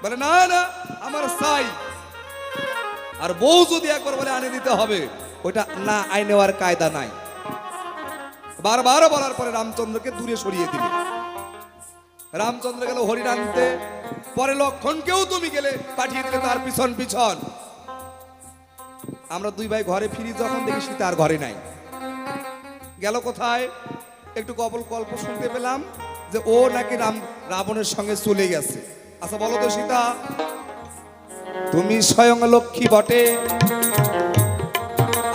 বলে না না, আমার চাই। আর বউ যদি একবার বলে আনে দিতে হবে, ওইটা না আই নেওয়ার কায়দা নাই। বারবার বলার পরে রামচন্দ্রকে দূরে সরিয়ে দিল। রামচন্দ্র গেল হরিণ আনতে, পরে লক্ষণকেও তুমি গেলে পাঠিয়ে দিলে তার পিছন পিছন। আমরা দুই ভাই ঘরে ফিরি, যখন দেখি সীতা আর ঘরে নাই। গেল কোথায়? একটু গল্প শুনতে পেলাম যে ও নাকি রাবণের সঙ্গে চলে গেছে। আচ্ছা বলো তো সীতা, তুমি স্বয়ং লক্ষ্মী বটে,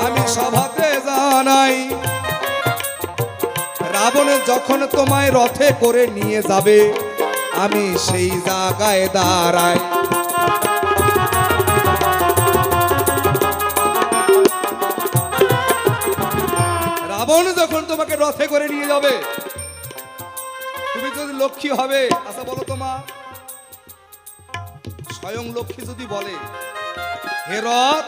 আমি সভাতে জানাই, রাবণে যখন তোমায় রথে করে নিয়ে যাবে, আমি সেই জায়গায় দাঁড়াই। রাবণ যখন তোমাকে রথে করে নিয়ে যাবে, তুমি যদি লক্ষ্মী হবে। আচ্ছা বলো তো মা, স্বয়ং লক্ষ্মী যদি বলে, হে রথ,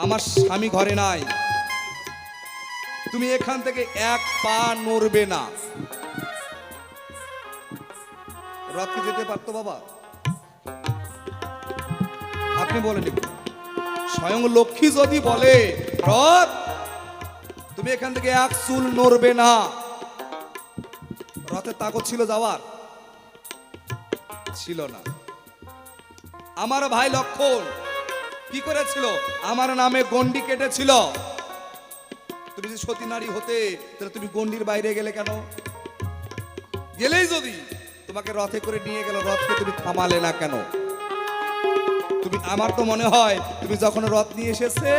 আমার স্বামী ঘরে নাই, তুমি এখান থেকে এক পা নড়বে না, রথ কি যেতে পারতো বাবা? আপনি বলেন একটু। স্বয়ং লক্ষ্মী যদি বলে, রথ তুমি এখান থেকে এক চুল নড়বে না, রথের তাকত ছিল যাওয়ার? ছিল না। আমার ভাই লক্ষণ কি করেছিল? আমার নামে গন্ডি কেটেছিল। তুমি যদি সতী নারী হতে, তাহলে তুমি গন্ডির বাইরে গেলে কেন? গেলেই যদি তোমাকে রথে করে নিয়ে গেল, রথকে তুমি থামালে না কেন? তুমি, আমার তো মনে হয় তুমি যখন রথ নিয়ে এসেছে,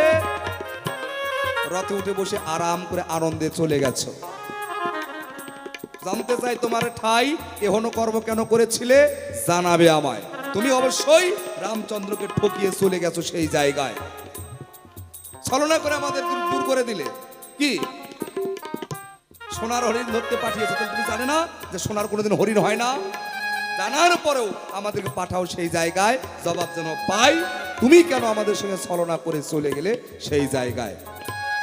রথে উঠে বসে আরাম করে আনন্দে চলে গেছো। জানতে চাই তোমার ঠাই এহনো কর্ম কেন করেছিলে, জানাবে আমায়। তুমি অবশ্যই রামচন্দ্রকে ঠকিয়ে চলে গেছো সেই জায়গায়, ছলনা করে আমাদের দূর করে দিলে। কি সোনার হরিণ ধরতে পাঠিয়েছে, তুমি জানে না যে সোনার কোনোদিন হরিণ হয় না? জানার পরেও আমাদেরকে পাঠাও সেই জায়গায়, জবাব যেন পাই, তুমি কেন আমাদের সঙ্গে ছলনা করে চলে গেলে সেই জায়গায়।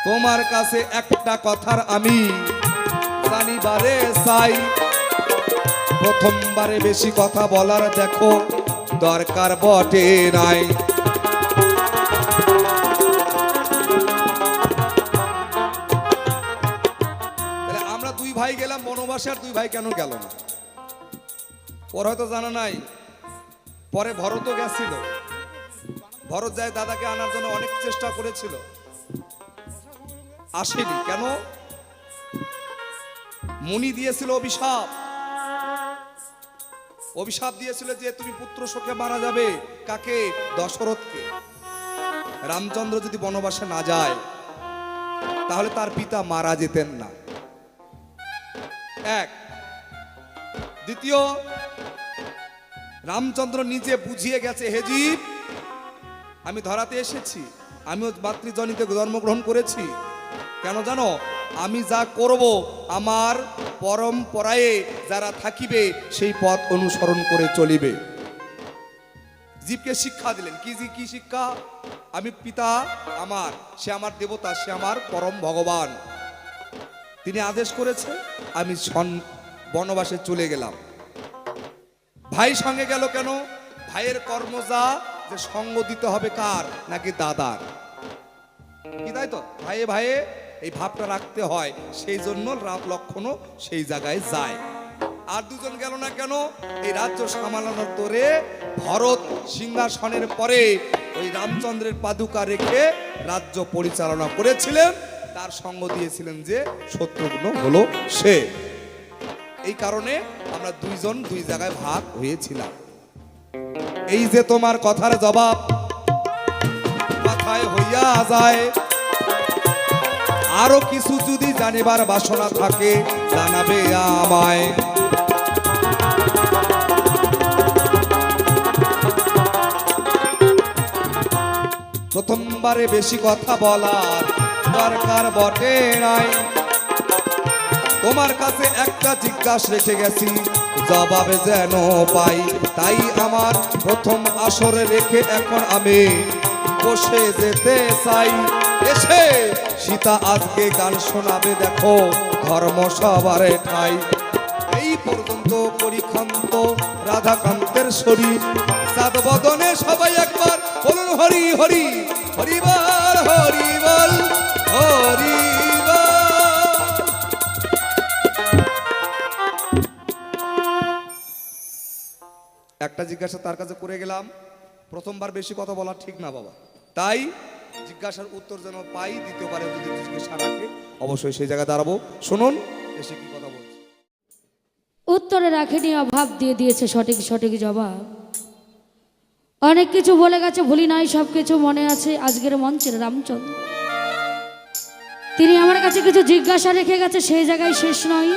তোমার কাছে একটা কথার আমি জানিবারে চাই, প্রথমবারে বেশি কথা বলার দেখো দরকার বটে নাই। তাহলে আমরা দুই ভাই গেলাম বনবাসে, আর দুই ভাই কেন গেল না? ওর হয়তো জানা নাই। পরে ভরতও গেছিল, ভরত যায় দাদাকে আনার জন্য অনেক চেষ্টা করেছিল, আসেনি কেন? মুনি দিয়েছিল অভিশাপ, অভিশাপ দিয়েছিল যে তুমি পুত্র শোকে মারা যাবে। কাকে? দশরথকে। রামচন্দ্র যদি বনবাসে না যায় তাহলে তার পিতা মারা যেতেন না। এক। দ্বিতীয়, রামচন্দ্র নিজে বুঝিয়ে গেছে, হে জীব, আমি ধরাতে এসেছি, আমিও মাতৃজনিতে জন্মগ্রহণ করেছি। কেন জানো? আমি যা করব আমার পরম্পরায় যারা থাকিবে সেই পথ অনুসরণ করে চলিবে। জীবকে শিক্ষা দিলেন। কি শিক্ষা? আমি পিতা আমার, সে আমার দেবতা, সে আমার পরম ভগবান, তিনি আদেশ করেছে, আমি বনবাসে চলে গেলাম। ভাই সঙ্গে গেল কেন? ভাইয়ের কর্ম যা, যে সঙ্গ দিতে হবে কার? নাকি দাদার? কি তাই তো? ভাইয়ে ভাইয়ে এই ভাবটা রাখতে হয়, সেই জন্য লক্ষণও সেই জায়গায় যায়। আর দুজন গেল না কেন? এই রাজ্য সামলানোর তোরে ভরত সিংহাসনের পরে ওই রামচন্দ্রের পাদুকা রেখে রাজ্য পরিচালনা করেছিলেন, তার সঙ্গ দিয়েছিলেন যে শত্রুঘ্ন হলো সে। এই কারণে আমরা দুইজন দুই জায়গায় ভাগ হয়েছিলাম। এই যে তোমার কথার জবাব মাথায় হইয়া যায়, আরো কিছু যদি জানিবার বাসনা থাকে জানাবে আমায়। প্রথমবারে বেশি কথা বলার দরকার বটে নাই, তোমার কাছে একটা জিজ্ঞাসা রেখে গেছি, জবাবে যেন পাই। তাই আমার প্রথম আসরে রেখে এখন আমি বসে যেতে চাই। এসে সীতা আজকে গান শোনাবে, দেখো ধর্ম সবারে ঠাই। এই পর্যন্ত করি ক্ষান্ত রাধাকান্তের শরীর, সাত বদনে সবাই একবার বলুন হরি হরি, হরিবল হরিবল হরিবল। একটা জিজ্ঞাসা তার কাছে করে গেলাম, প্রথমবার বেশি কথা বলা ঠিক না বাবা, তাই জিজ্ঞাসার উত্তর যেন পাই, দ্বিতীয়বারে যদি জিজ্ঞাসা রাখে অবশ্যই সেই জায়গায় দাঁড়াবো। শুনুন এসে কি কথা বলছে। উত্তরে রাখেনি, অভাব দিয়ে দিয়েছে সঠিক সঠিক জবাব। অনেক কিছু বলে গেছে, ভুলি নাই, সব কিছু মনে আছে। আজকের মঞ্চের রামচন্দ্র তিনি আমার কাছে কিছু জিজ্ঞাসা রেখে গেছে, সেই জায়গায় শেষ নয়।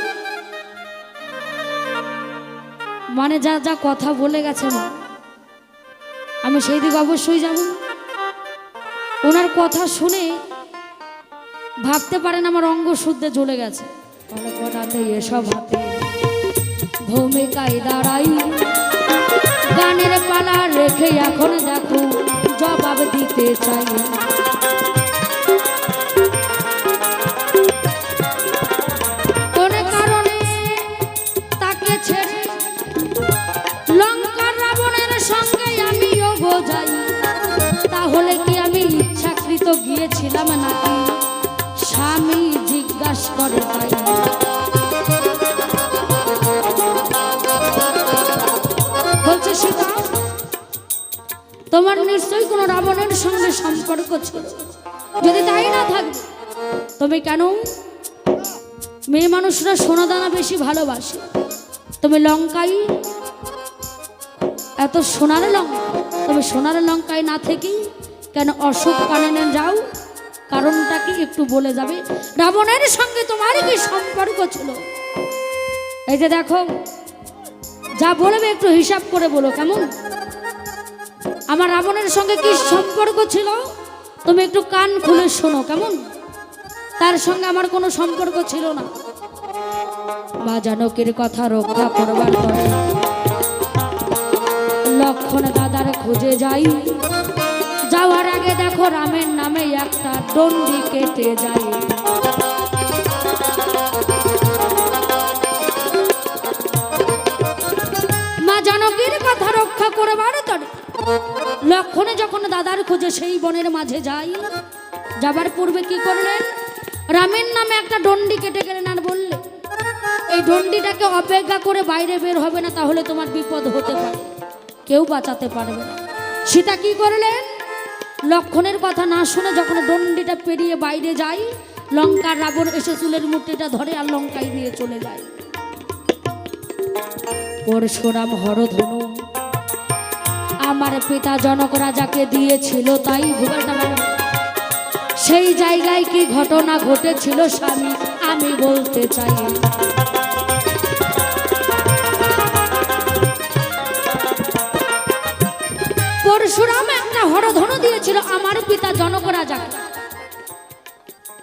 মানে যা যা কথা বলে গেছে মা, আমি সেই দিকে অবশ্যই যাব। ওনার কথা শুনে ভাবতে পারেন আমার অঙ্গ শুদ্ধে জ্বলে গেছে। তাহলে কটাতে এসব হাতে ভূমিকায় দাঁড়াই, গানের পালা রেখে এখন দেখো জবাব দিতে চাই। কোন কারণে তাকে ছেড়ে লঙ্কার রাবণের সঙ্গে আমিও যাই, তাহলে কি আমি ইচ্ছাকৃত গিয়েছিলাম নাকি স্বামী জিজ্ঞাসা করে তাই। বলছে সীতা, তোমার নিশ্চয়ই কোনো রাবণের সঙ্গে সম্পর্ক ছিল, যদি তাই না থাকবে তুমি কেন? মেয়ে মানুষরা সোনাদানা বেশি ভালোবাসে, তুমি লঙ্কায় এত সোনার লঙ্কা, তবে সোনার লঙ্কায় না থেকে কেন অশোক কাননে যাও? কারণটা কি একটু বলে যাবে? রাবণের সঙ্গে তোমার কি সম্পর্ক ছিল? এই যে দেখো, যা বলবে একটু হিসাব করে বলো, কেমন? আমার রাবণের সঙ্গে কি সম্পর্ক ছিল তুমি একটু কান খুলে শোনো, কেমন? তার সঙ্গে আমার কোনো সম্পর্ক ছিল না। মা জানকীর কথা রক্ষা করবার পরে লক্ষণ দাদার খুঁজে যাই, যাওয়ার আগে দেখো রামের নামে একটা দণ্ডি কেটে যায়। মা জানকীর কথা রক্ষা করবার তরে লক্ষণে যখন দাদার খুঁজে সেই বনের মাঝে যাই, যাবার পূর্বে কি করলেন? রামের নামে একটা দণ্ডি কেটে গেলেন আর বললেন, এই দণ্ডিটাকে অপেক্ষা করে বাইরে বের হবে না, তাহলে তোমার বিপদ হতে পারে, কেউ বাঁচাতে পারবে না। সীতা কি করলেন? লক্ষণের কথা না শুনে যখন দণ্ডিটা পেরিয়ে বাইরে যায়, লঙ্কার রাবণ এসে চুলের মুঠিটা ধরে আর লঙ্কায় নিয়ে চলে যায়। পরশুরাম হরধনু আমার পিতা জনক রাজাকে দিয়েছিল, তাই ভূগোলটা ভালো। সেই জায়গায় কি ঘটনা ঘটেছিল স্বামী আমি বলতে চাই। পরশুরাম একটা হরধনু দিয়েছিল আমার পিতা জনক রাজাকে।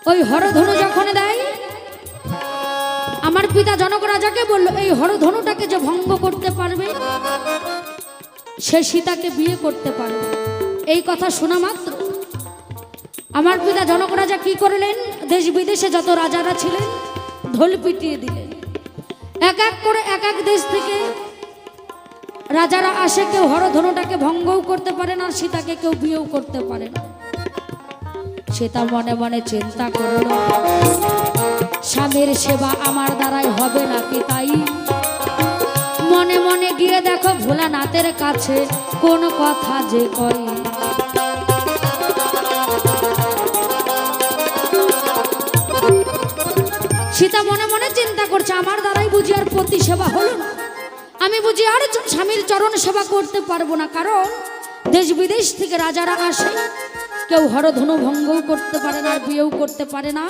ওই হরধনু যখন দেয়, আমার পিতা জনক রাজাকে বলল, এই হরধনুটাকে যে ভঙ্গ করতে পারবে সে সীতাকে বিয়ে করতে পারবে। এই কথা শোনা মাত্র আমার পিতা জনক রাজা কি করলেন, দেশ বিদেশে যত রাজারা ছিলেন ঢোল পিটিয়ে দিলেন। এক এক করে এক এক দেশ থেকে রাজারা আসে, কেউ হরধনুটাকে ভঙ্গও করতে পারে না, সীতাকে কেউ বিয়েও করতে পারে না। সীতা মনে মনে চিন্তা করল, স্বামীর সেবা আমার দ্বারাই হবে নাকি, তাই মনে মনে গিয়ে দেখো ভোলানাথের কাছে কোন কথা যে কয়। সীতা মনে মনে চিন্তা করছে, আমার দ্বারাই বুঝি আর পতি সেবা হলো না, আমি বুঝি আর স্বামীর চরণ সেবা করতে পারবো না। কারণ দেশ বিদেশ থেকে রাজারা আসে, কেউ হরধনু ভঙ্গও করতে পারে না আর বিয়েও করতে পারে না।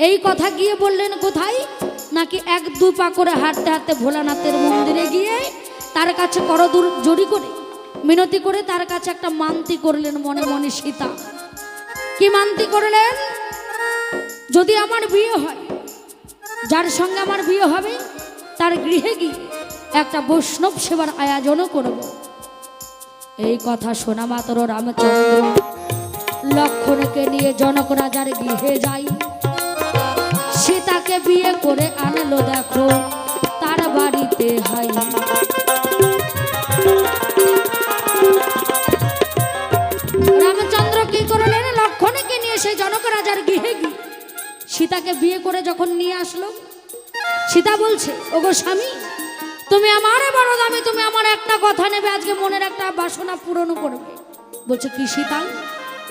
এই কথা গিয়ে বললেন কোথায়, নাকি এক দু পা করে হাঁটতে হাঁটতে ভোলানাথের মন্দিরে গিয়ে তার কাছে করদূর জড়ি করে মিনতি করে তার কাছে একটা মানতি করলেন মনে মনে। সীতা কি মানতি করলেন, যদি আমার বিয়ে হয়, যার সঙ্গে আমার বিয়ে হবে তার গৃহে গিয়ে একটা বৈষ্ণব সেবার আয়োজনও করব। এই কথা শোনা মাত্র রামচন্দ্র লক্ষণকে নিয়ে জনক রাজার গৃহে যাই। সীতাকে বিয়ে করে আনলো দেখো তার বাড়িতে হাই। রামচন্দ্র কি করলেন, লক্ষণকে নিয়ে সেই জনক রাজার গৃহে গিয়ে সীতাকে বিয়ে করে যখন নিয়ে আসলো, সীতা বলছে, ওগো স্বামী তুমি আমারে বড় দামি, তুমি আমার একটা কথা নেবে, আজকে মনের একটা বাসনা পূরণ করবে। বলছে কি সীতা?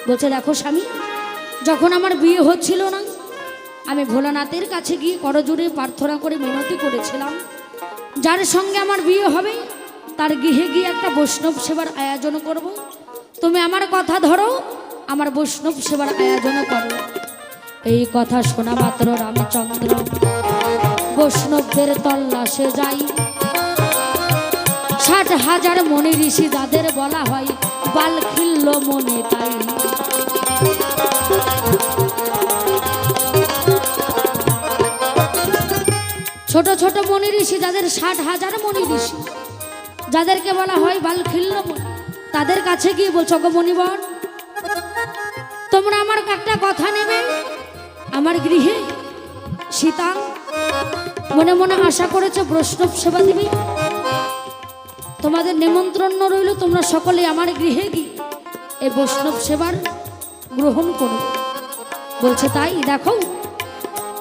বলছে দেখো স্বামী, যখন আমার বিয়ে হচ্ছিল না, আমি ভোলানাথের কাছে গিয়ে করজোড়ে প্রার্থনা করে মিনতি করেছিলাম, যার সঙ্গে আমার বিয়ে হবে তার গৃহে গিয়ে একটা বৈষ্ণব সেবার আয়োজন করব। তুমি আমার কথা ধরো, আমার বৈষ্ণব সেবার আয়োজন করো। এই কথা শোনা মাত্র রামচন্দ্র বৈষ্ণবদের তল্লাশে যাই। 60,000 মনি ঋষি যাদের বলা হয় বাল খিল্ল মনে, তাই ছোট ছোট মনি ঋষি যাদের 60,000 মনি ঋষি যাদেরকে বলা হয় বাল খিল্ল মনি, তাদের কাছে গিয়ে বলছো, গো মনিবর তোমরা আমার একটা কথা নেবে, আমার গৃহে সীতা মনে মনে আশা করেছে বৈষ্ণব সেবা দিবে, তোমাদের নিমন্ত্রণ রইল, তোমরা সকলে আমার গৃহে গিয়ে এই বৈষ্ণব সেবার গ্রহণ করবে। বলছে তাই দেখো,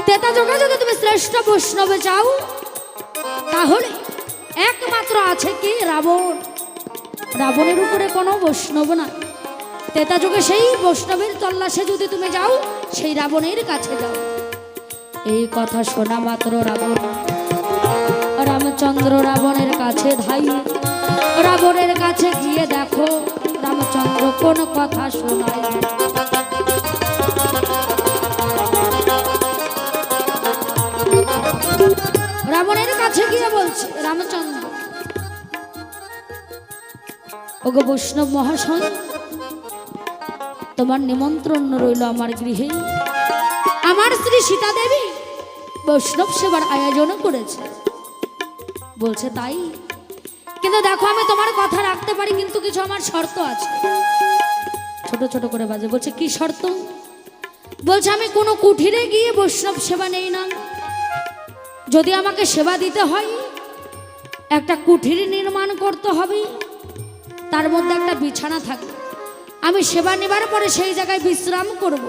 তেতা যোগে যদি তুমি শ্রেষ্ঠ বৈষ্ণবে চাও, তাহলে একমাত্র আছে কি রাবণ। রাবণের উপরে কোনো বৈষ্ণব না, তেতা যোগে সেই বৈষ্ণবের তল্লাশে যদি তুমি যাও, সেই রাবণের কাছে যাও। এই কথা শোনা মাত্র রামচন্দ্র রাবণের কাছে ধাই। রাবণের কাছে গিয়ে দেখো রামচন্দ্র কোন কথা শোনায়। রাবণের কাছে গিয়ে বলছে, রামচন্দ্র ওগো বৈষ্ণব মহাশয়, তোমার নিমন্ত্রণ রইল আমার গৃহে। আমার স্ত্রী সীতা দেবী বৈষ্ণব সেবার আয়োজন করেছে। বলছে তাই, কিন্তু দেখো আমি তোমার কথা রাখতে পারি, কিন্তু কিছু আমার শর্ত আছে। ছোট ছোট করে বাজে। বলছে কি শর্ত? বলছে আমি কোনো কুঠিরে গিয়ে বৈষ্ণব সেবা নেই না, যদি আমাকে সেবা দিতে হয় একটা কুঠির নির্মাণ করতে হবে, তার মধ্যে একটা বিছানা থাকবে, আমি সেবা নেবার পরে সেই জায়গায় বিশ্রাম করব।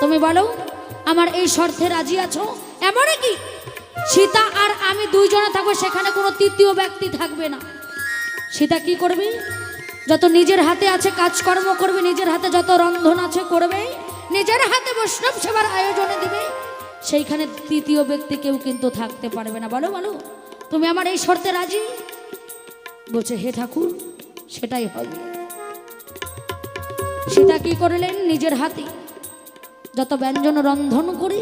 তুমি বলো আমার এই শর্তে রাজি আছো? এমন কি সীতা আর আমি দুইজনে থাকবো, সেখানে কোনো তৃতীয় ব্যক্তি থাকবে না। সীতা কি করবে? যত নিজের হাতে আছে কাজকর্ম করবে, নিজের হাতে যত রন্ধন আছে করবে, নিজের হাতে বৈষ্ণব সেবার আয়োজনে দিবে, সেইখানে তৃতীয় ব্যক্তি কেউ কিন্তু থাকতে পারবে না। বলো বলো, তুমি আমার এই শর্তে রাজি? বলছে হে ঠাকুর, সেটাই হবে। সীতা কি করলেন? নিজের হাতে যত ব্যঞ্জন রন্ধন করে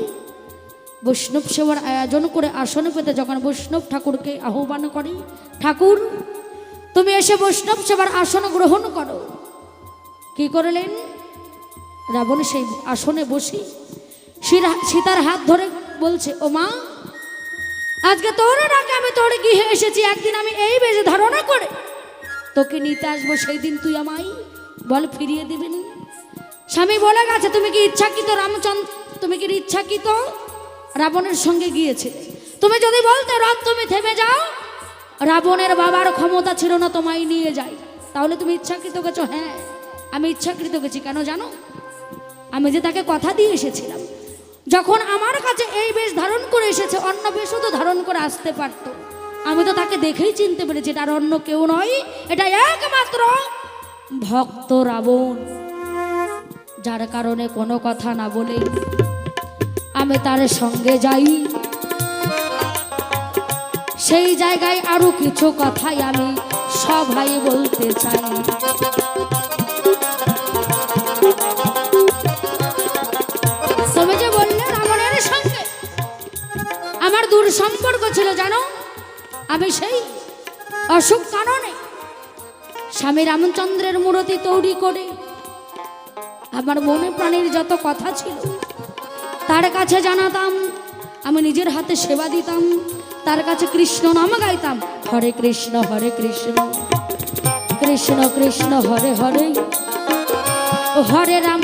বৈষ্ণব সেবার আয়োজন করে আসনে পেতে যখন বৈষ্ণব ঠাকুরকে আহ্বান করে, ঠাকুর তুমি এসে বৈষ্ণব সেবার আসন গ্রহণ করো। কি করলেন? রাবণ সেই আসনে বসে সীতার হাত ধরে বলছে, ও মা, আজকে তোর ডাকে আমি তোর গৃহে এসেছি, একদিন আমি এই বেশে ধারণা করে তোকে নিতে আসবো, সেই দিন তুই আমায় বল ফিরিয়ে দিবেন। স্বামী বলে গেছে, তুমি কি ইচ্ছাকৃত রামচন্দ্র, তুমি কি ইচ্ছাকৃত রাবণের সঙ্গে গিয়েছে? তুমি যদি বলতে রথ তুমি থেমে যাও, রাবণের বাবার ক্ষমতা ছিল না তোমায় নিয়ে যাই, তাহলে তুমি ইচ্ছাকৃত গেছো? হ্যাঁ, আমি ইচ্ছাকৃত গেছি। কেন জানো? আমি যে তাকে কথা দিয়ে এসেছিলাম, যখন আমার কাছে এই বেশ ধারণ করে এসেছে, অন্য বেশও তো ধারণ করে আসতে পারতো। আমি তো তাকে দেখেই চিনতে পেরেছি, এটা আর অন্য কেউ নয়, এটা একমাত্র ভক্ত রাবণ। যার কারণে কোনো কথা না বলে আমি তার সঙ্গে যাই। সেই জায়গায় আরো কিছু কথাই আমি সবাই বলতে চাই। তুমি যে বললে রাবণের সঙ্গে আমার দূর সম্পর্ক ছিল, জানো, আমি সেই অসুখ কারণে স্বামী রামচন্দ্রের মূর্তি তৈরি করে আমার মনে প্রাণের যত কথা ছিল তার কাছে জানাতাম, আমি নিজের হাতে সেবা দিতাম, তার কাছে কৃষ্ণ নাম গাইতাম, হরে কৃষ্ণ কৃষ্ণ কৃষ্ণ হরে হরে, হরে রাম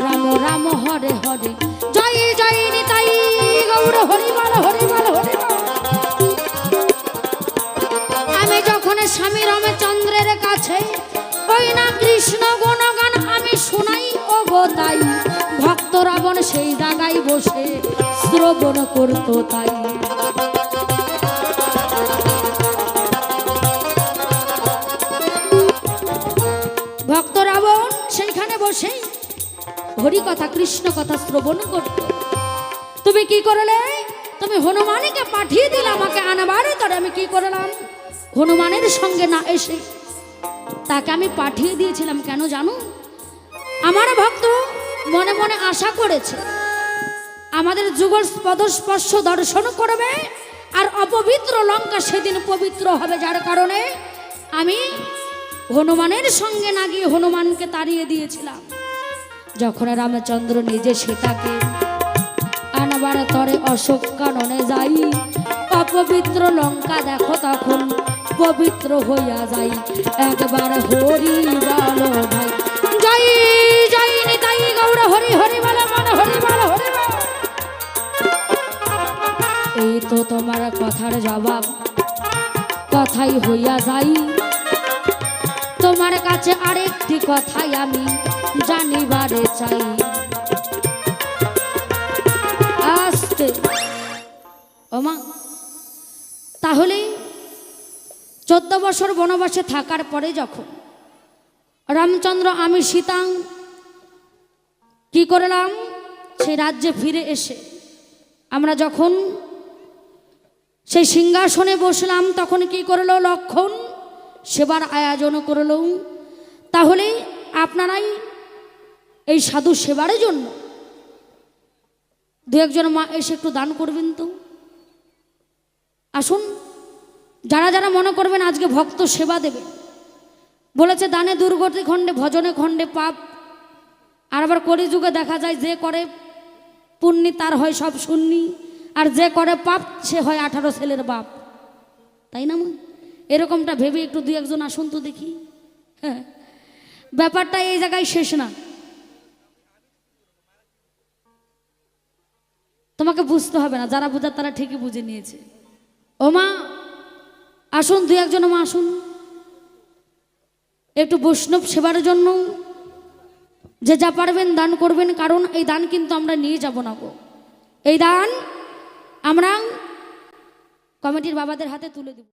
রাম রাম হরে হরে, জয় জয় নিতাই গৌর হরিবল হরিবল হরিবল। আমি যখন স্বামী রামচন্দ্রের কাছে ওই না কৃষ্ণ গুণগান আমি শোনাই ও গোতাই, ভক্ত রাবণ সেই জায়গায় বসে শ্রবণ করত তাই। ভক্ত রাবণ সেইখানে বসে হরি কথা কৃষ্ণ কথা শ্রবণ করত। তুমি কি করলে? তুমি হনুমানকে পাঠিয়ে দিলে আমাকে আনবার তরে। আমি কি করলাম? হনুমানের সঙ্গে না এসে তাকে আমি পাঠিয়ে দিয়েছিলাম। কেন জানো? আমার ভক্ত মনে মনে আশা করেছে আমাদের যুগল পদস্পর্শ দর্শন করবে আর অপবিত্র লঙ্কা সেদিন পবিত্র হবে। যার কারণে আমি হনুমানের সঙ্গে না গিয়ে হনুমানকে তাড়িয়ে দিয়েছিলাম। যখন রামচন্দ্র নিজে সীতাকে আনবার তরে অশোক কাননে যাই, অপবিত্র লঙ্কা দেখো তখন পবিত্র হইয়া যাই। একবার হরি বলো ভাই, জয় জয় নিতাই গৌর হরি হরি বল মন হরি বল হরি বল। এই তো তোমার কথার জবাব, কথাই হইয়া যাই। তোমার কাছে আরেকটি কথাই আমি জানিবারে চাই। আস্তে ওমা, তাহলে 14 বছর বনবাসে থাকার পরে যখন রামচন্দ্র আমি সীতা কি করলাম, সেই রাজ্যে ফিরে এসে আমরা যখন সেই সিংহাসনে বসলাম, তখন কি করলো লক্ষণ সেবার আয়োজন করলো। তাহলে আপনারাই এই সাধু সেবার জন্য দু একজন মা এসে একটু দান করবেন তো। আসুন, যারা যারা মনে করবেন আজকে ভক্ত সেবা দেবে, বলেছে দানে দুর্গতি খণ্ডে ভজনে খণ্ডে পাপ। আর আবার কলিযুগে দেখা যায় যে করে পুণ্যি তার হয় সব শূন্যি, আর যে করে পাপ সে হয় 18 ছেলের বাপ, তাই না মা? এরকমটা ভেবে একটু দু একজন আসুন তো দেখি। হ্যাঁ, ব্যাপারটা এই জায়গায় শেষ না, তোমাকে বুঝতে হবে না, যারা বোঝার তারা ঠিকই বুঝে নিয়েছে। ও মা আসুন, দু একজন মা আসুন একটু বৈষ্ণব সেবার জন্য। যে যা পারবেন দান করবেন, কারণ এই দান কিন্তু আমরা নিয়ে যাব না গো, এই দান আমরা কমিটির বাবাদের হাতে তুলে দেব।